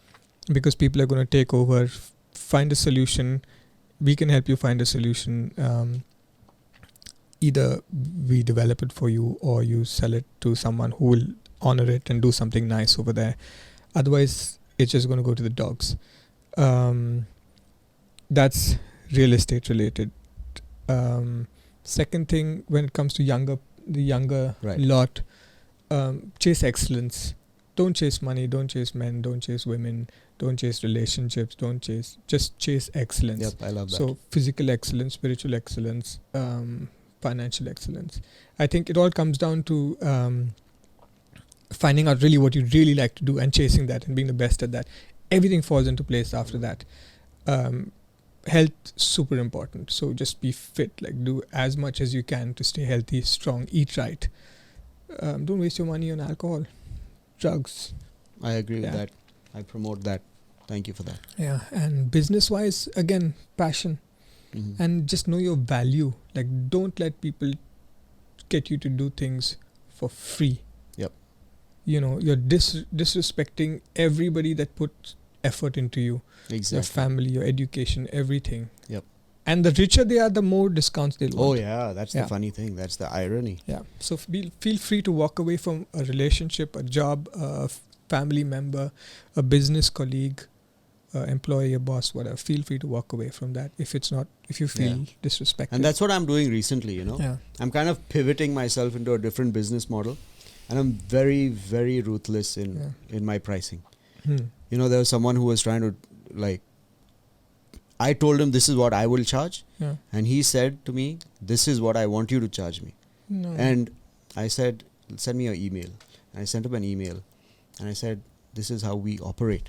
because people are going to take over. Find a solution. We can help you find a solution. Either we develop it for you, or you sell it to someone who will honor it and do something nice over there. Otherwise, it's just going to go to the dogs. That's real estate related. Second thing, when it comes to the younger Right. lot, chase excellence. Don't chase money, don't chase men, don't chase women, don't chase relationships, just chase excellence. Yep, I love that. So physical excellence, spiritual excellence, financial excellence. I think it all comes down to finding out really what you really like to do and chasing that and being the best at that. Everything falls into place after that. Health, super important. So just be fit, like do as much as you can to stay healthy, strong, eat right. Don't waste your money on alcohol, drugs. I agree with Yeah. that. I promote that. Thank you for that. Yeah, and business-wise, again, passion. Mhm. And just know your value. Like, don't let people get you to do things for free. Yep. You're disrespecting everybody that puts effort into you. Exactly. Your family, your education, everything. Yep. And the richer they are, the more discounts they'll want. Oh yeah, that's the Yeah. funny thing. That's the irony. Yeah. So feel free to walk away from a relationship, a job, a family member, a business colleague, employee, a boss, whatever. Feel free to walk away from that if you feel Yeah. disrespected. And that's what I'm doing recently, Yeah. I'm kind of pivoting myself into a different business model, and I'm very, very ruthless in my pricing. There was someone who was trying to, I told him this is what I will charge, Yeah. and he said to me, this is what I want you to charge me. No. And I said, send me your email. And I sent him an email, and I said, this is how we operate,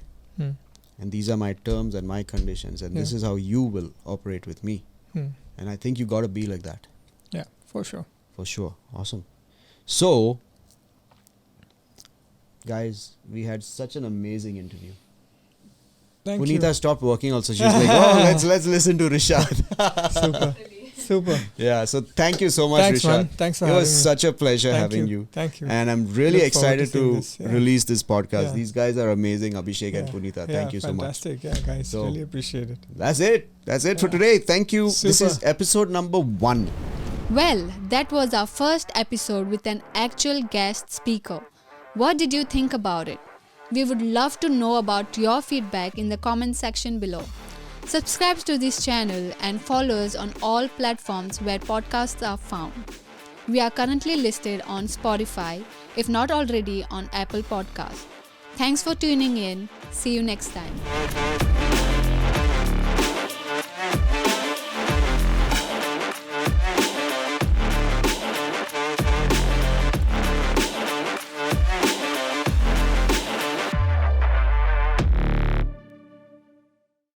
and these are my terms and my conditions, and this Yeah. is how you will operate with me. And I think you got to be like that. Yeah, for sure. For sure. Awesome. So, guys, we had such an amazing interview. Thank Punita stopped working also. She's like, oh, let's listen to Rishad. you. Super. Yeah, so thank you so much, Thanks, Rishad. man. Thanks for It having was me. such a pleasure Thank having you. Thank you. And I'm really Look forward excited to seeing to this, yeah. release this podcast. Yeah. These guys are amazing, Abhishek and Yeah. Punita. Yeah, Thank you so much. fantastic. Yeah, guys. So- really appreciate it. That's it. That's it for Yeah. today. Thank you. This Super. is episode number 1. Well, that was our first episode with an actual guest speaker. What did you think about it? We would love to know about your feedback in the comment section below. Subscribe to this channel and follow us on all platforms where podcasts are found. We are currently listed on Spotify, if not already on Apple Podcasts. Thanks for tuning in. See you next time.